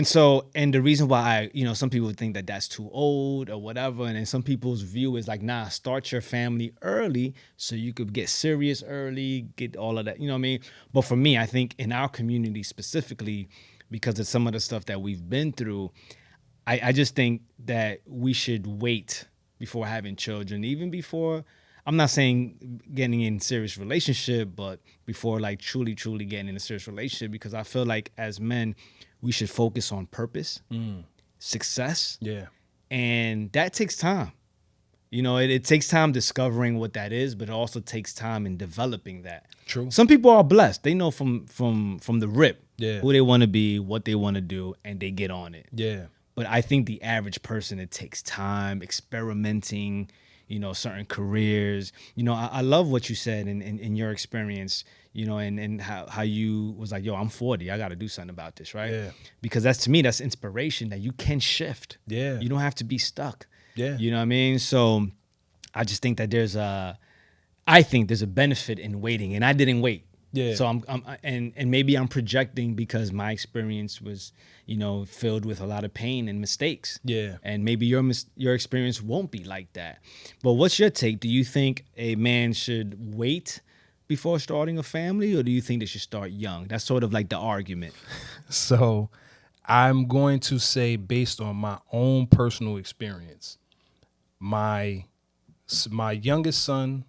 And the reason why some people think that that's too old or whatever, and then some people's view is like, nah, start your family early so you could get serious early, get all of that, you know what I mean? But for me, I think in our community specifically, because of some of the stuff that we've been through, I just think that we should wait before having children, even before, I'm not saying getting in serious relationship, but before like truly getting in a serious relationship, because I feel like as men, we should focus on purpose, success. Yeah. And that takes time. It takes time discovering what that is, but it also takes time in developing that. True. Some people are blessed. They know from the rip who they want to be, what they want to do, and they get on it. Yeah. But I think the average person, it takes time, experimenting, certain careers. I love what you said in your experience, and how you was like, yo, I'm 40, I got to do something about this, right? Yeah. Because that's, to me, that's inspiration, that you can shift. Yeah. You don't have to be stuck. Yeah. You know what I mean? So I just think that I think there's a benefit in waiting, and I didn't wait. Yeah. So and maybe I'm projecting because my experience was, filled with a lot of pain and mistakes. Yeah. And maybe your experience won't be like that. But what's your take? Do you think a man should wait before starting a family, or do you think they should start young? That's sort of like the argument. So I'm going to say, based on my own personal experience, my youngest son,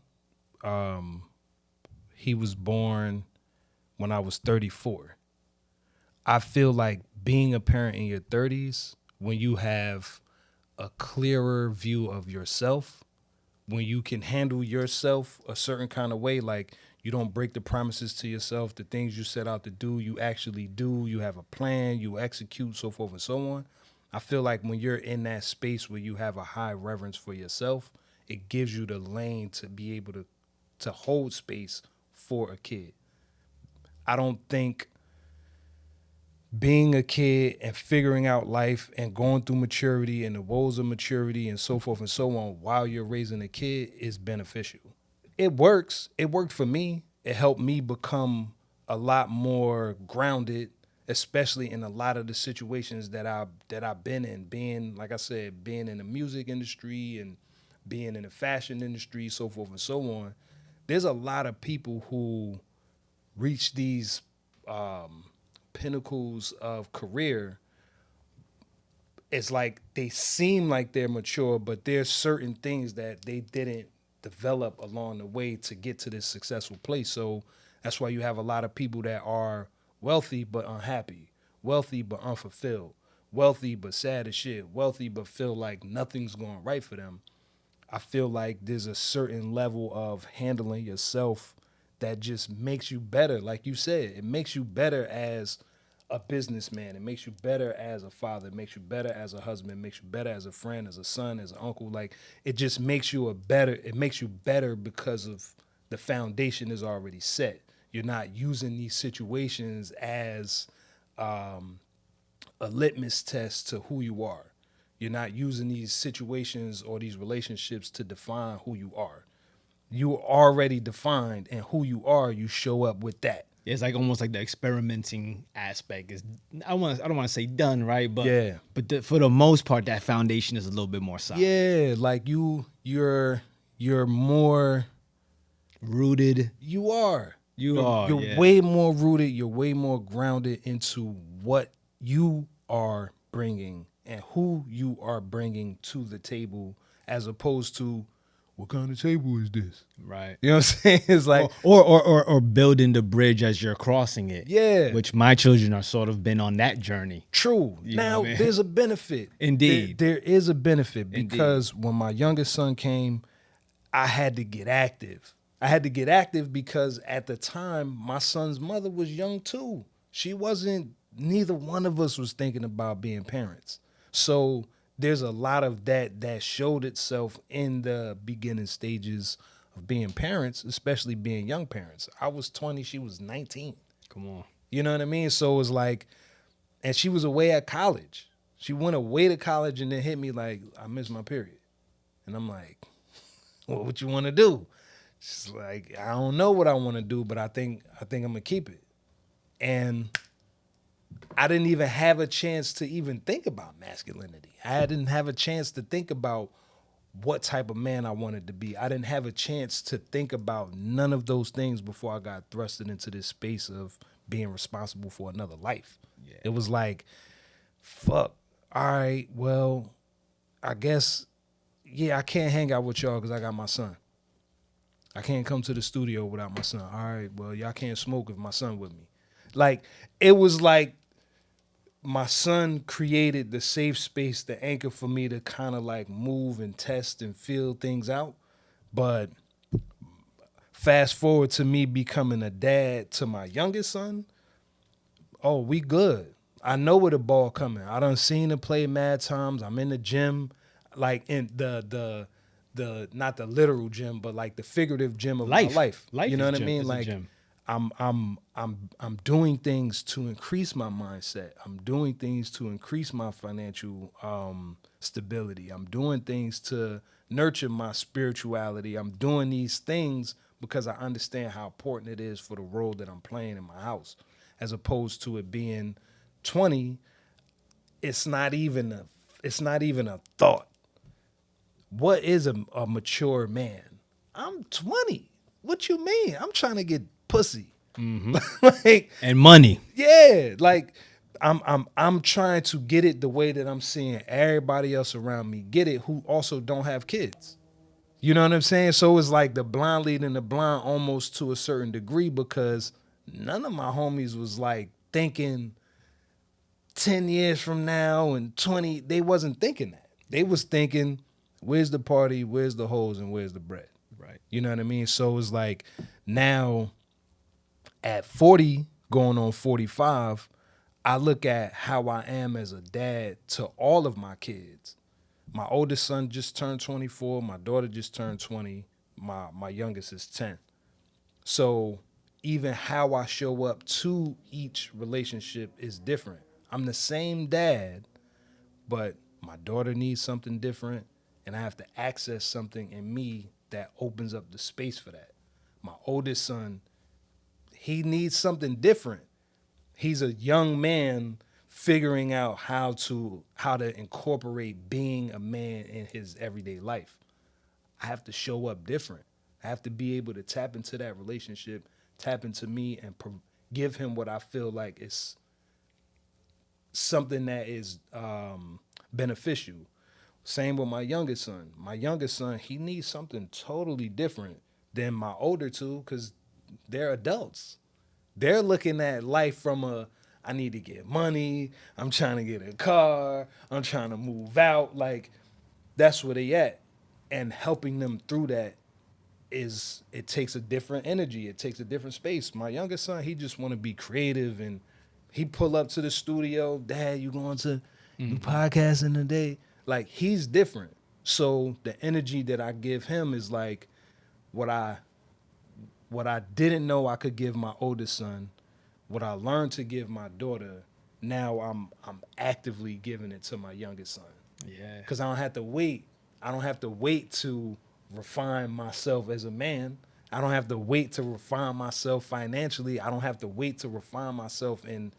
he was born when I was 34. I feel like being a parent in your 30s, when you have a clearer view of yourself, when you can handle yourself a certain kind of way, like you don't break the promises to yourself, the things you set out to do, you actually do, you have a plan, you execute, so forth and so on. I feel like when you're in that space where you have a high reverence for yourself, it gives you the lane to be able to hold space for a kid. I don't think being a kid and figuring out life and going through maturity and the woes of maturity and so forth and so on while you're raising a kid is beneficial. It works. It worked for me. It helped me become a lot more grounded, especially in a lot of the situations that I've been in. Being, like I said, being in the music industry and being in the fashion industry, so forth and so on. There's a lot of people who reach these pinnacles of career. It's like they seem like they're mature, but there's certain things that they didn't develop along the way to get to this successful place. So that's why you have a lot of people that are wealthy but unhappy, wealthy but unfulfilled, wealthy but sad as shit, wealthy but feel like nothing's going right for them. I feel like there's a certain level of handling yourself that just makes you better. Like you said, it makes you better as a businessman. It makes you better as a father. It makes you better as a husband. It makes you better as a friend, as a son, as an uncle. Like it just makes you it makes you better because of the foundation is already set. You're not using these situations as a litmus test to who you are. You're not using these situations or these relationships to define who you are. You are already defined, and who you are, you show up with that. It's like almost like the experimenting aspect is, I don't want to say done, right? But Yeah. for the most part, that foundation is a little bit more solid. Yeah, like you're more Rooted. you are. You're You're way more rooted, you're way more grounded into what you are bringing and who you are bringing to the table, as opposed to what kind of table is this? right. You know what I'm saying? It's like, Or building the bridge as you're crossing it. yeah, Which my children are sort of been on that journey. true. You know Now, what I mean? there's a benefit. Indeed. There is a benefit, Indeed. because when my youngest son came, I had to get active. I had to get active because at the time, my son's mother was young too. Neither one of us was thinking about being parents. So there's a lot of that showed itself in the beginning stages of being parents, especially being young parents. I was 20, she was 19. Come on. You know what I mean? So it was like, and she was away at college. She went away to college and then hit me like, I missed my period. And I'm like, well, what you want to do? She's like, I don't know what I want to do, but I think I'm gonna keep it. And I didn't even have a chance to even think about masculinity. I didn't have a chance to think about what type of man I wanted to be. I didn't have a chance to think about none of those things before I got thrusted into this space of being responsible for another life. Yeah. It was like, fuck, all right, well, I guess, yeah, I can't hang out with y'all because I got my son. I can't come to the studio without my son. All right, well, y'all can't smoke if my son with me. Like, it was like my son created the safe space, the anchor for me to kind of like move and test and feel things out. But fast forward to me becoming a dad to my youngest son. Oh, we good. I know where the ball coming. I done seen him play mad times. I'm in the gym. Like, in the the not the literal gym, but like the figurative gym of my Life. life. You Life know is what I gym. mean? Is a Like gym. I'm doing things to increase my mindset. I'm doing things to increase my financial stability. I'm doing things to nurture my spirituality. I'm doing these things because I understand how important it is for the role that I'm playing in my house, as opposed to it being 20. It's not even a thought. What is a mature man? I'm 20. What you mean? I'm trying to get pussy. Like, And money. yeah, like I'm trying to get it the way that I'm seeing everybody else around me get it who also don't have kids. You know what I'm saying? So it's like the blind leading the blind almost to a certain degree, because none of my homies was like thinking 10 years from now and 20. They wasn't thinking that. They was thinking, where's the party, where's the hoes, and where's the bread? Right. You know what I mean? So it's like now at 40, going on 45, I look at how I am as a dad to all of my kids. My oldest son just turned 24. My daughter just turned 20. My youngest is 10. So even how I show up to each relationship is different. I'm the same dad, but my daughter needs something different, and I have to access something in me that opens up the space for that. My oldest son, he needs something different. He's a young man figuring out how to incorporate being a man in his everyday life. I have to show up different. I have to be able to tap into that relationship, tap into me, and give him what I feel like is something that is beneficial. Same with my youngest son. My youngest son, he needs something totally different than my older two, because they're adults. They're looking at life from a, I need to get money, I'm trying to get a car, I'm trying to move out. Like, that's where they at. And helping them through that is, it takes a different energy. It takes a different space. My youngest son, he just want to be creative, and he pull up to the studio, Dad, you podcasting today? Like, he's different. So the energy that I give him is like what I what I didn't know I could give my oldest son, what I learned to give my daughter. Now I'm actively giving it to my youngest son, Yeah. because I don't have to wait. I don't have to wait to refine myself as a man. I don't have to wait to refine myself financially. I don't have to wait to refine myself in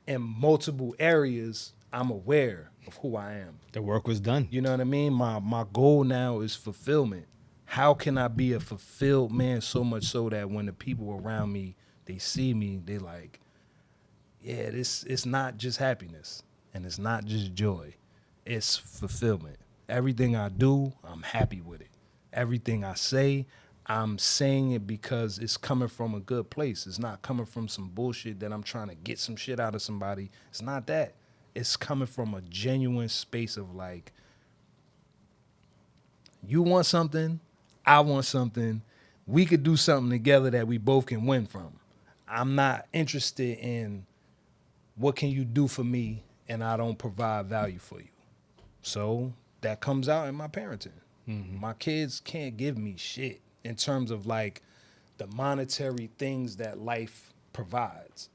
multiple areas. I'm aware of who I am. The work was done. You know what I mean? My goal now is fulfillment. How can I be a fulfilled man, so much so that when the people around me, they see me, they like, yeah, this, it's not just happiness and it's not just joy. It's fulfillment. Everything I do, I'm happy with it. Everything I say, I'm saying it because it's coming from a good place. It's not coming from some bullshit that I'm trying to get some shit out of somebody. It's not that. It's coming from a genuine space of like, you want something, I want something. We could do something together that we both can win from. I'm not interested in what can you do for me and I don't provide value for you. So that comes out in my parenting. My kids can't give me shit in terms of like the monetary things that life provides.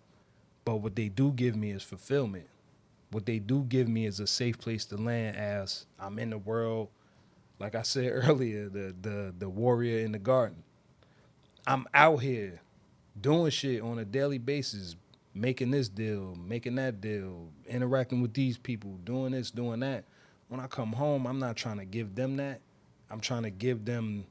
But what they do give me is fulfillment. What they do give me is a safe place to land as I'm in the world. Like I said earlier, the warrior in the garden. I'm out here doing shit on a daily basis, making this deal, making that deal, interacting with these people, doing this, doing that. When I come home, I'm not trying to give them that. I'm trying to give them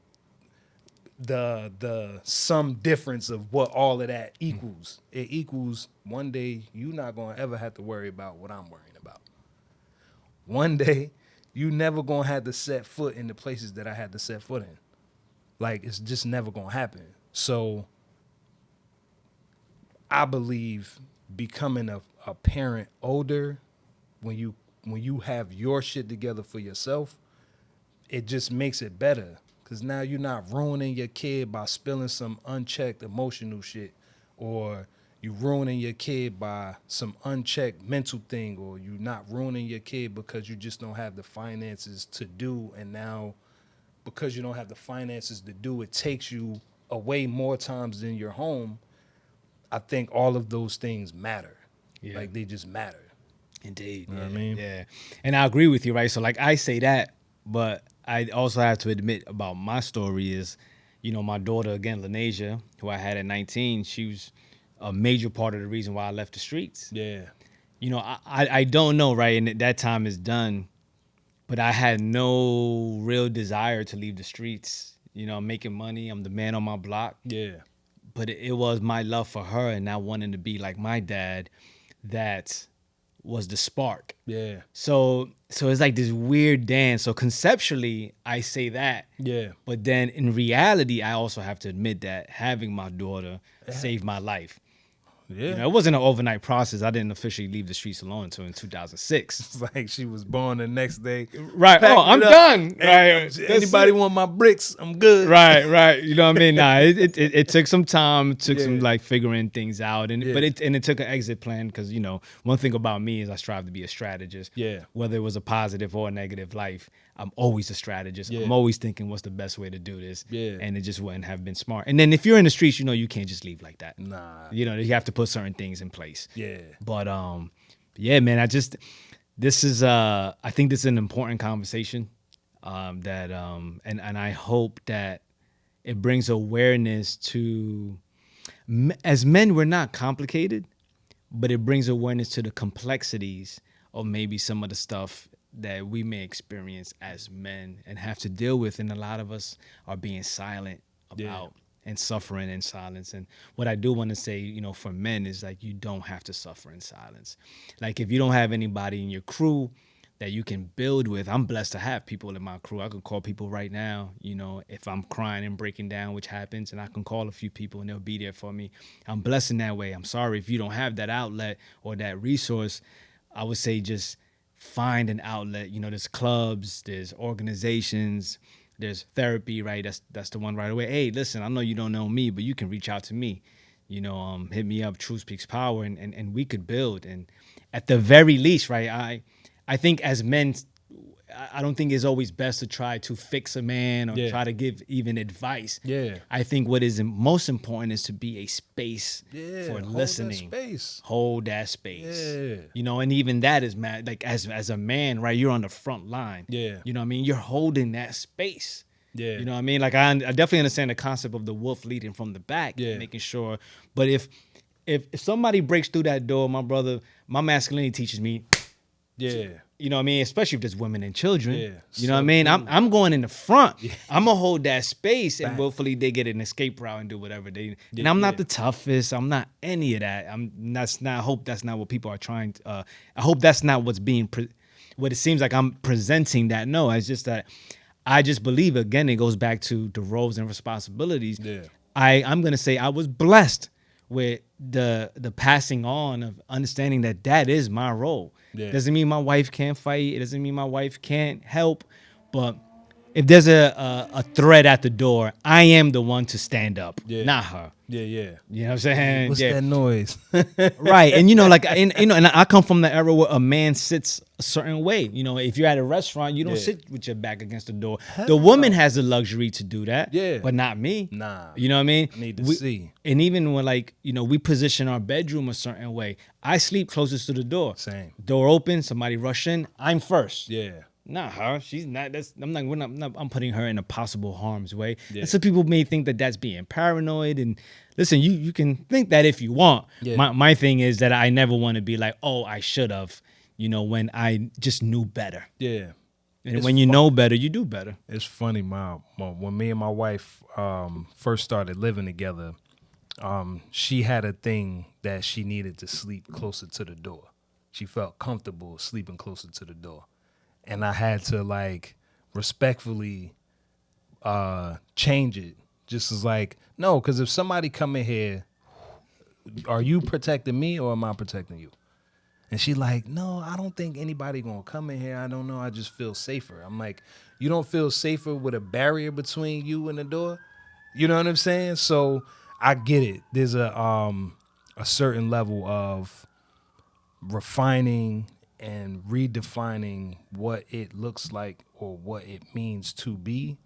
the some difference of what all of that equals. It equals one day you not gonna ever have to worry about what I'm worrying about. One day you never gonna have to set foot in the places that I had to set foot in. Like, it's just never gonna happen. So I believe becoming a parent older, when you have your shit together for yourself, it just makes it better. Cause now you're not ruining your kid by spilling some unchecked emotional shit, or you ruining your kid by some unchecked mental thing, or you not ruining your kid because you just don't have the finances to do, and now because you don't have the finances to do it, takes you away more times than your home. I think all of those things matter. Yeah. Like they just matter. Indeed. You know Yeah. what I mean? Yeah. And I agree with you, right? So like I say that, but I also have to admit about my story is, my daughter again, Lanasia, who I had at 19, she was a major part of the reason why I left the streets. Yeah. I don't know, right? And that time is done, but I had no real desire to leave the streets. I'm making money. I'm the man on my block. Yeah. But it was my love for her and not wanting to be like my dad that was the spark. Yeah. So it's like this weird dance. So conceptually, I say that. Yeah. But then in reality, I also have to admit that having my daughter saved my life. Yeah. It wasn't an overnight process. I didn't officially leave the streets alone until in 2006. It's like she was born the next day. Right. Packed Oh, I'm it up. done. Hey, Right. anybody want my bricks? I'm good. Right. You know what I mean? Nah, it took some time, took some Yeah. like figuring things out, Yeah. but it took an exit plan because one thing about me is I strive to be a strategist. Yeah. Whether it was a positive or a negative life, I'm always a strategist. Yeah. I'm always thinking what's the best way to do this. Yeah. And it just wouldn't have been smart. And then if you're in the streets, you can't just leave like that. Nah. You have to put certain things in place. Yeah. But yeah, man, I think this is an important conversation that and I hope that it brings awareness to as men we're not complicated, but it brings awareness to the complexities of maybe some of the stuff that we may experience as men and have to deal with, and a lot of us are being silent about and suffering in silence. And what I do want to say, for men is like you don't have to suffer in silence. Like if you don't have anybody in your crew that you can build with, I'm blessed to have people in my crew. I can call people right now, if I'm crying and breaking down, which happens, and I can call a few people and they'll be there for me. I'm blessed in that way. I'm sorry if you don't have that outlet or that resource. I would say just find an outlet. There's clubs, there's organizations, there's therapy, right? That's the one right away. Hey, listen, I know you don't know me, but you can reach out to me. Hit me up, Truth Speaks Power, and we could build. And at the very least, right, I think as men, I don't think it's always best to try to fix a man or try to give even advice. Yeah. I think what is most important is to be a space for Hold that listening. space. Hold that space. Yeah. And even that is mad. Like as a man, right? You're on the front line. Yeah. You know what I mean? You're holding that space. Yeah. You know what I mean? Like I definitely understand the concept of the wolf leading from the back, making sure. But if somebody breaks through that door, my brother, my masculinity teaches me. Yeah. You know what I mean? Especially if there's women and children. Yeah. You know what I mean? I'm going in the front. I'm gonna hold that space, and Back. hopefully they get an escape route and do whatever they. And I'm not the toughest. I'm not any of that. I hope that's not what people are trying. I hope that's not what's being. What it seems like I'm presenting that. No, it's just that I just believe. Again, it goes back to the roles and responsibilities. Yeah. I'm gonna say I was blessed with the passing on of understanding that is my role. Yeah. Doesn't mean my wife can't fight. It doesn't mean my wife can't help. But if there's a threat at the door, I am the one to stand up, not her. Yeah. You know what I'm saying? What's that noise? Right. And and I come from the era where a man sits a certain way. If you're at a restaurant, you don't sit with your back against the door. The woman has the luxury to do that. Yeah. But not me. Nah. You know what I mean? I need to see. And even when we position our bedroom a certain way, I sleep closest to the door. Same. Door open, somebody rush in, I'm first. Yeah. Not her. She's not. I'm putting her in a possible harm's way. Yeah. And some people may think that that's being paranoid. And listen, you can think that if you want. Yeah. My thing is that I never want to be like, oh, I should have. When I just knew better. Yeah. And when you know better, you do better. It's funny, when me and my wife first started living together, she had a thing that she needed to sleep closer to the door. She felt comfortable sleeping closer to the door. And I had to respectfully change it. Just as no, because if somebody come in here, are you protecting me or am I protecting you? And she no, I don't think anybody gonna come in here. I don't know. I just feel safer. I'm like, you don't feel safer with a barrier between you and the door? You know what I'm saying? So I get it. There's a certain level of refining and redefining what it looks like or what it means to be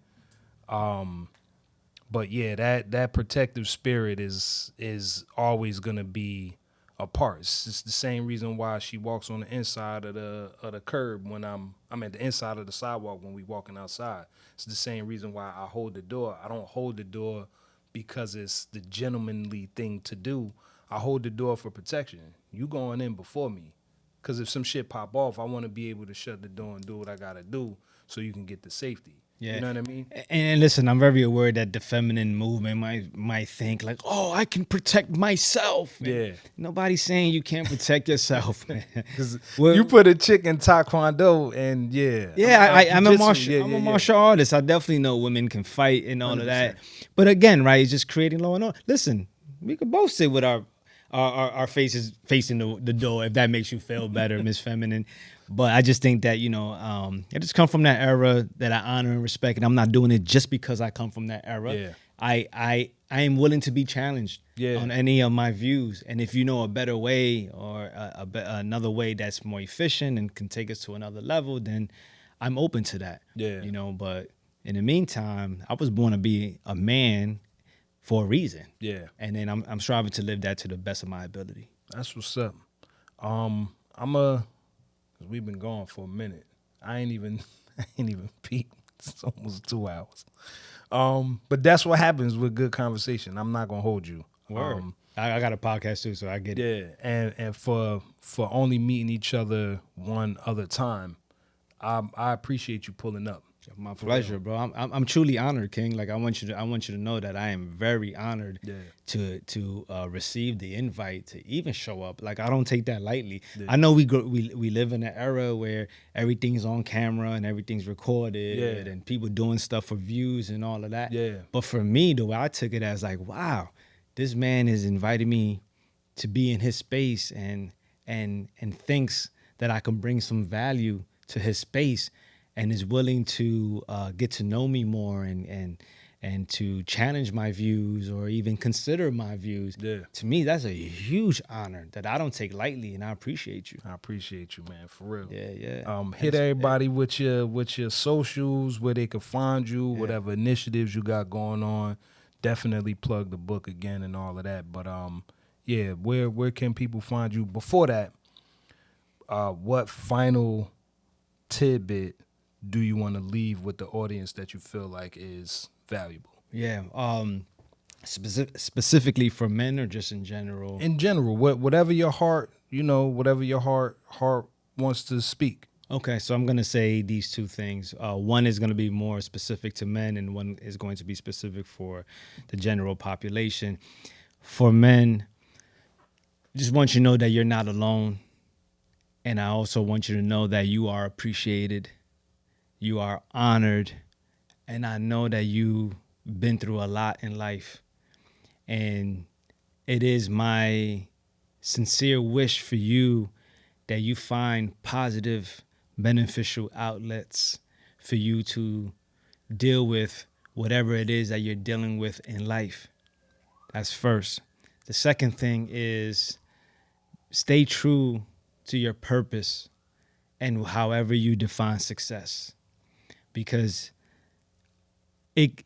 But yeah, that protective spirit is always gonna be a part. It's just the same reason why she walks on the inside of the curb when I'm at the inside of the sidewalk when we walking outside. It's the same reason why I hold the door. I don't hold the door because it's the gentlemanly thing to do. I hold the door for protection. You going in before me. Cause if some shit pop off, I want to be able to shut the door and do what I gotta do so you can get the safety. Yeah. You know what I mean? And listen, I'm very aware that the feminine movement might think like, oh, I can protect myself. And Yeah. nobody's saying you can't protect yourself, man. Because Well, you put a chick in taekwondo and I'm a jujitsu, martial I'm a martial artist. I definitely know women can fight and all of that. But again, right, it's just creating law and order. Listen, we could both sit with our faces facing the door if that makes you feel better, Miss Feminine. But I just think that, I just come from that era that I honor and respect, and I'm not doing it just because I come from that era. Yeah. I am willing to be challenged Yeah. on any of my views. And if you know a better way or another way that's more efficient and can take us to another level, then I'm open to that. Yeah. But in the meantime, I was born to be a man for a reason. Yeah. And then I'm striving to live that to the best of my ability. That's what's up. Cause we've been gone for a minute. I ain't even peeped. It's almost 2 hours. But that's what happens with good conversation. I'm not gonna hold you. I got a podcast too, so I get it. Yeah, and for only meeting each other one other time, I appreciate you pulling up. My pleasure, bro. I'm truly honored, King. Like I want you to know that I am very honored to receive the invite to even show up. Like I don't take that lightly. Yeah. I know we live in an era where everything's on camera and everything's recorded and people doing stuff for views and all of that. Yeah. But for me, the way I took it as like, wow, this man is inviting me to be in his space and thinks that I can bring some value to his space. And is willing to get to know me more and to challenge my views or even consider my views. Yeah. To me, that's a huge honor that I don't take lightly, and I appreciate you. I appreciate you, man, for real. Yeah. Hit everybody with your socials, where they can find you, whatever initiatives you got going on. Definitely plug the book again and all of that. But where can people find you? Before that, what final tidbit do you want to leave with the audience that you feel like is valuable? Yeah. Specifically for men or just in general? In general, whatever your heart, whatever your heart wants to speak. Okay, so I'm going to say these two things. One is going to be more specific to men, and one is going to be specific for the general population. For men, just want you to know that you're not alone. And I also want you to know that you are appreciated. You are honored, and I know that you've been through a lot in life. And it is my sincere wish for you that you find positive, beneficial outlets for you to deal with whatever it is that you're dealing with in life. That's first. The second thing is stay true to your purpose and however you define success. Because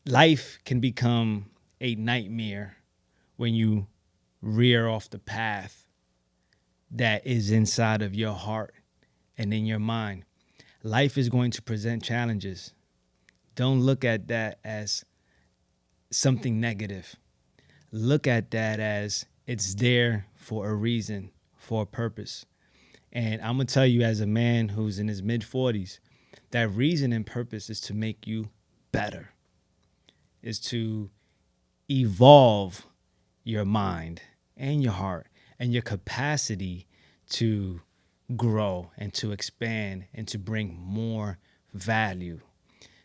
life can become a nightmare when you rear off the path that is inside of your heart and in your mind. Life is going to present challenges. Don't look at that as something negative. Look at that as it's there for a reason, for a purpose. And I'm going to tell you, as a man who's in his mid-40s, that reason and purpose is to make you better, is to evolve your mind and your heart and your capacity to grow and to expand and to bring more value.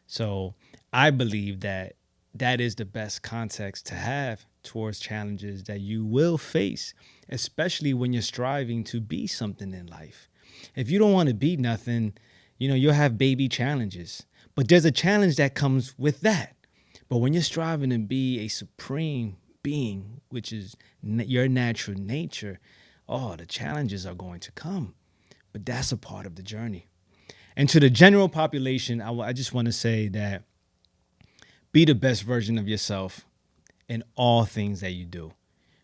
So I believe that is the best context to have towards challenges that you will face, especially when you're striving to be something in life. If you don't want to be nothing, you'll have baby challenges. But there's a challenge that comes with that. But when you're striving to be a supreme being, which is your natural nature, the challenges are going to come. But that's a part of the journey. And to the general population, I just want to say that Be the best version of yourself in all things that you do.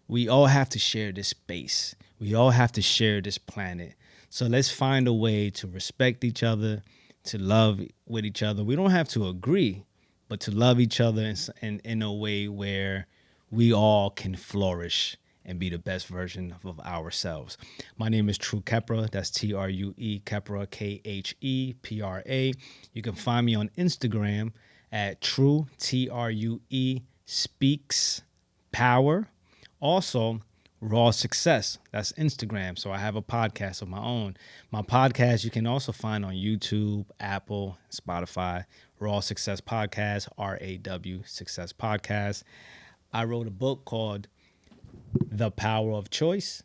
We all have to share this space. We all have to share this planet. So let's find a way to respect each other, to love with each other. We don't have to agree, but to love each other in a way where we all can flourish and be the best version of ourselves. My name is True Khepra. That's True Khepra, Khepra. You can find me on Instagram at True Speaks Power. Also, Raw Success. That's Instagram. So I have a podcast of my own. My podcast you can also find on YouTube, Apple, Spotify. Raw Success Podcast, RAW Success Podcast. I wrote a book called The Power of Choice.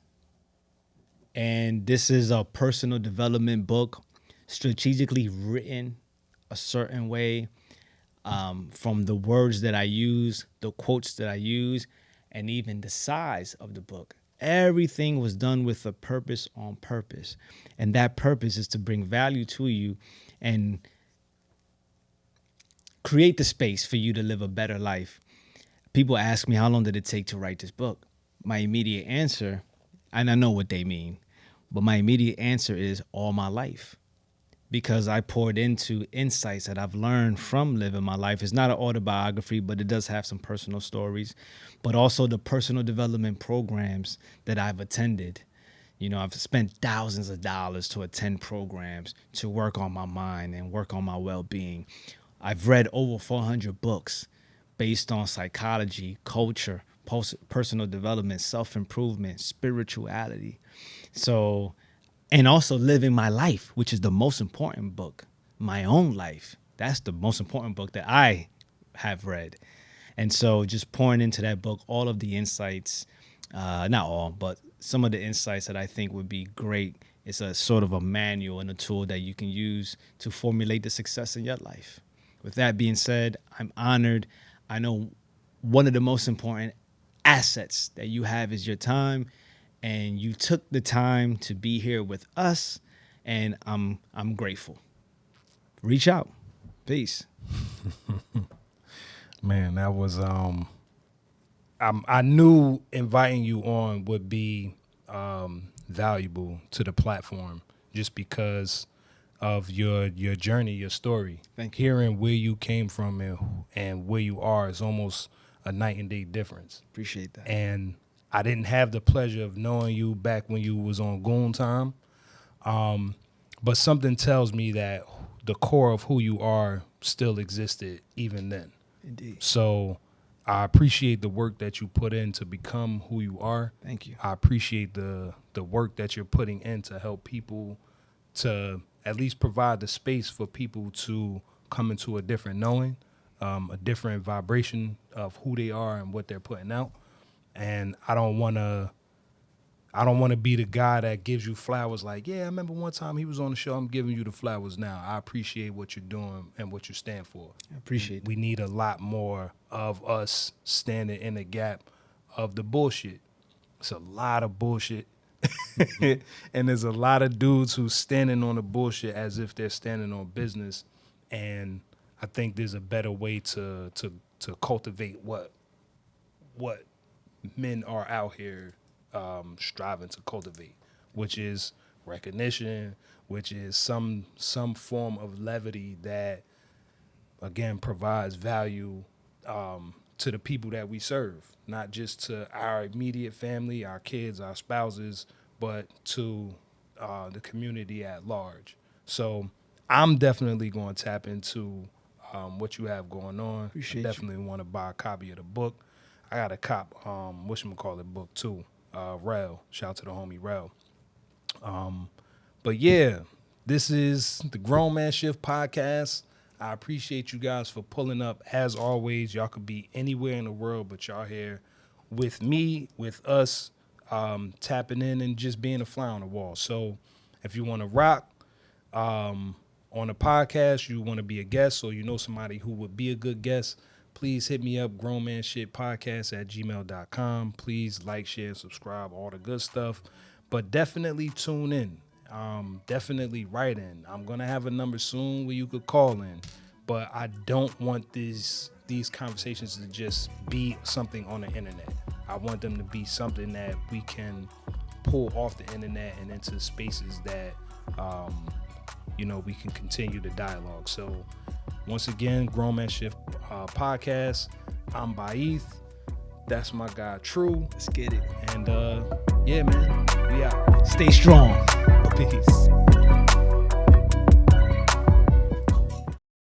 And this is a personal development book, strategically written a certain way, from the words that I use, the quotes that I use, and even the size of the book. Everything was done with a purpose on purpose. And that purpose is to bring value to you and create the space for you to live a better life. People ask me, how long did it take to write this book? My immediate answer, and I know what they mean, but my immediate answer is all my life. Because I poured into insights that I've learned from living my life. It's not an autobiography, but it does have some personal stories, but also the personal development programs that I've attended. You know, I've spent thousands of dollars to attend programs to work on my mind and work on my well-being. I've read over 400 books based on psychology, culture, personal development, self-improvement, spirituality. So, and also living my life, which is the most important book, my own life. That's the most important book that I have read. And so just pouring into that book, all of the insights, not all, but some of the insights that I think would be great. It's a sort of a manual and a tool that you can use to formulate the success in your life. With that being said, I'm honored. I know one of the most important assets that you have is your time, and you took the time to be here with us, and I'm grateful. Reach out. Peace. Man, that was I knew inviting you on would be valuable to the platform just because of your journey, your story. Thank you. Hearing where you came from and where you are is almost a night and day difference. Appreciate that. And I didn't have the pleasure of knowing you back when you was on Goon Time, but something tells me that the core of who you are still existed even then. Indeed. So I appreciate the work that you put in to become who you are. Thank you. I appreciate the work that you're putting in to help people, to at least provide the space for people to come into a different knowing, a different vibration of who they are and what they're putting out. And I don't want to be the guy that gives you flowers like, yeah, I remember one time he was on the show, I'm giving you the flowers now. I appreciate what you're doing and what you stand for. I appreciate We need a lot more of us standing in the gap of the bullshit. It's a lot of bullshit. And there's a lot of dudes who's standing on the bullshit as if they're standing on business. And I think there's a better way to cultivate what men are out here striving to cultivate, which is recognition, which is some form of levity that again provides value to the people that we serve, not just to our immediate family, our kids, our spouses, but to the community at large. So I'm definitely going to tap into what you have going on. Appreciate I definitely want to buy a copy of the book. I got a cop, whatchamacallit book too. Rel. Shout out to the homie Rel. But yeah, this is the Grown Man Shift podcast. I appreciate you guys for pulling up. As always, y'all could be anywhere in the world, but y'all here with me, with us, tapping in and just being a fly on the wall. So if you want to rock on a podcast, you want to be a guest, or you know somebody who would be a good guest, please hit me up, grownmanshitpodcast@gmail.com. Please like, share, subscribe, all the good stuff. But definitely tune in. Definitely write in. I'm going to have a number soon where you could call in. But I don't want these these conversations to just be something on the internet. I want them to be something that we can pull off the internet and into spaces that, we can continue the dialogue. So once again, Grown Man Shift podcast. I'm Baith. That's my guy, True. Let's get it. And yeah, man, we out. Stay strong.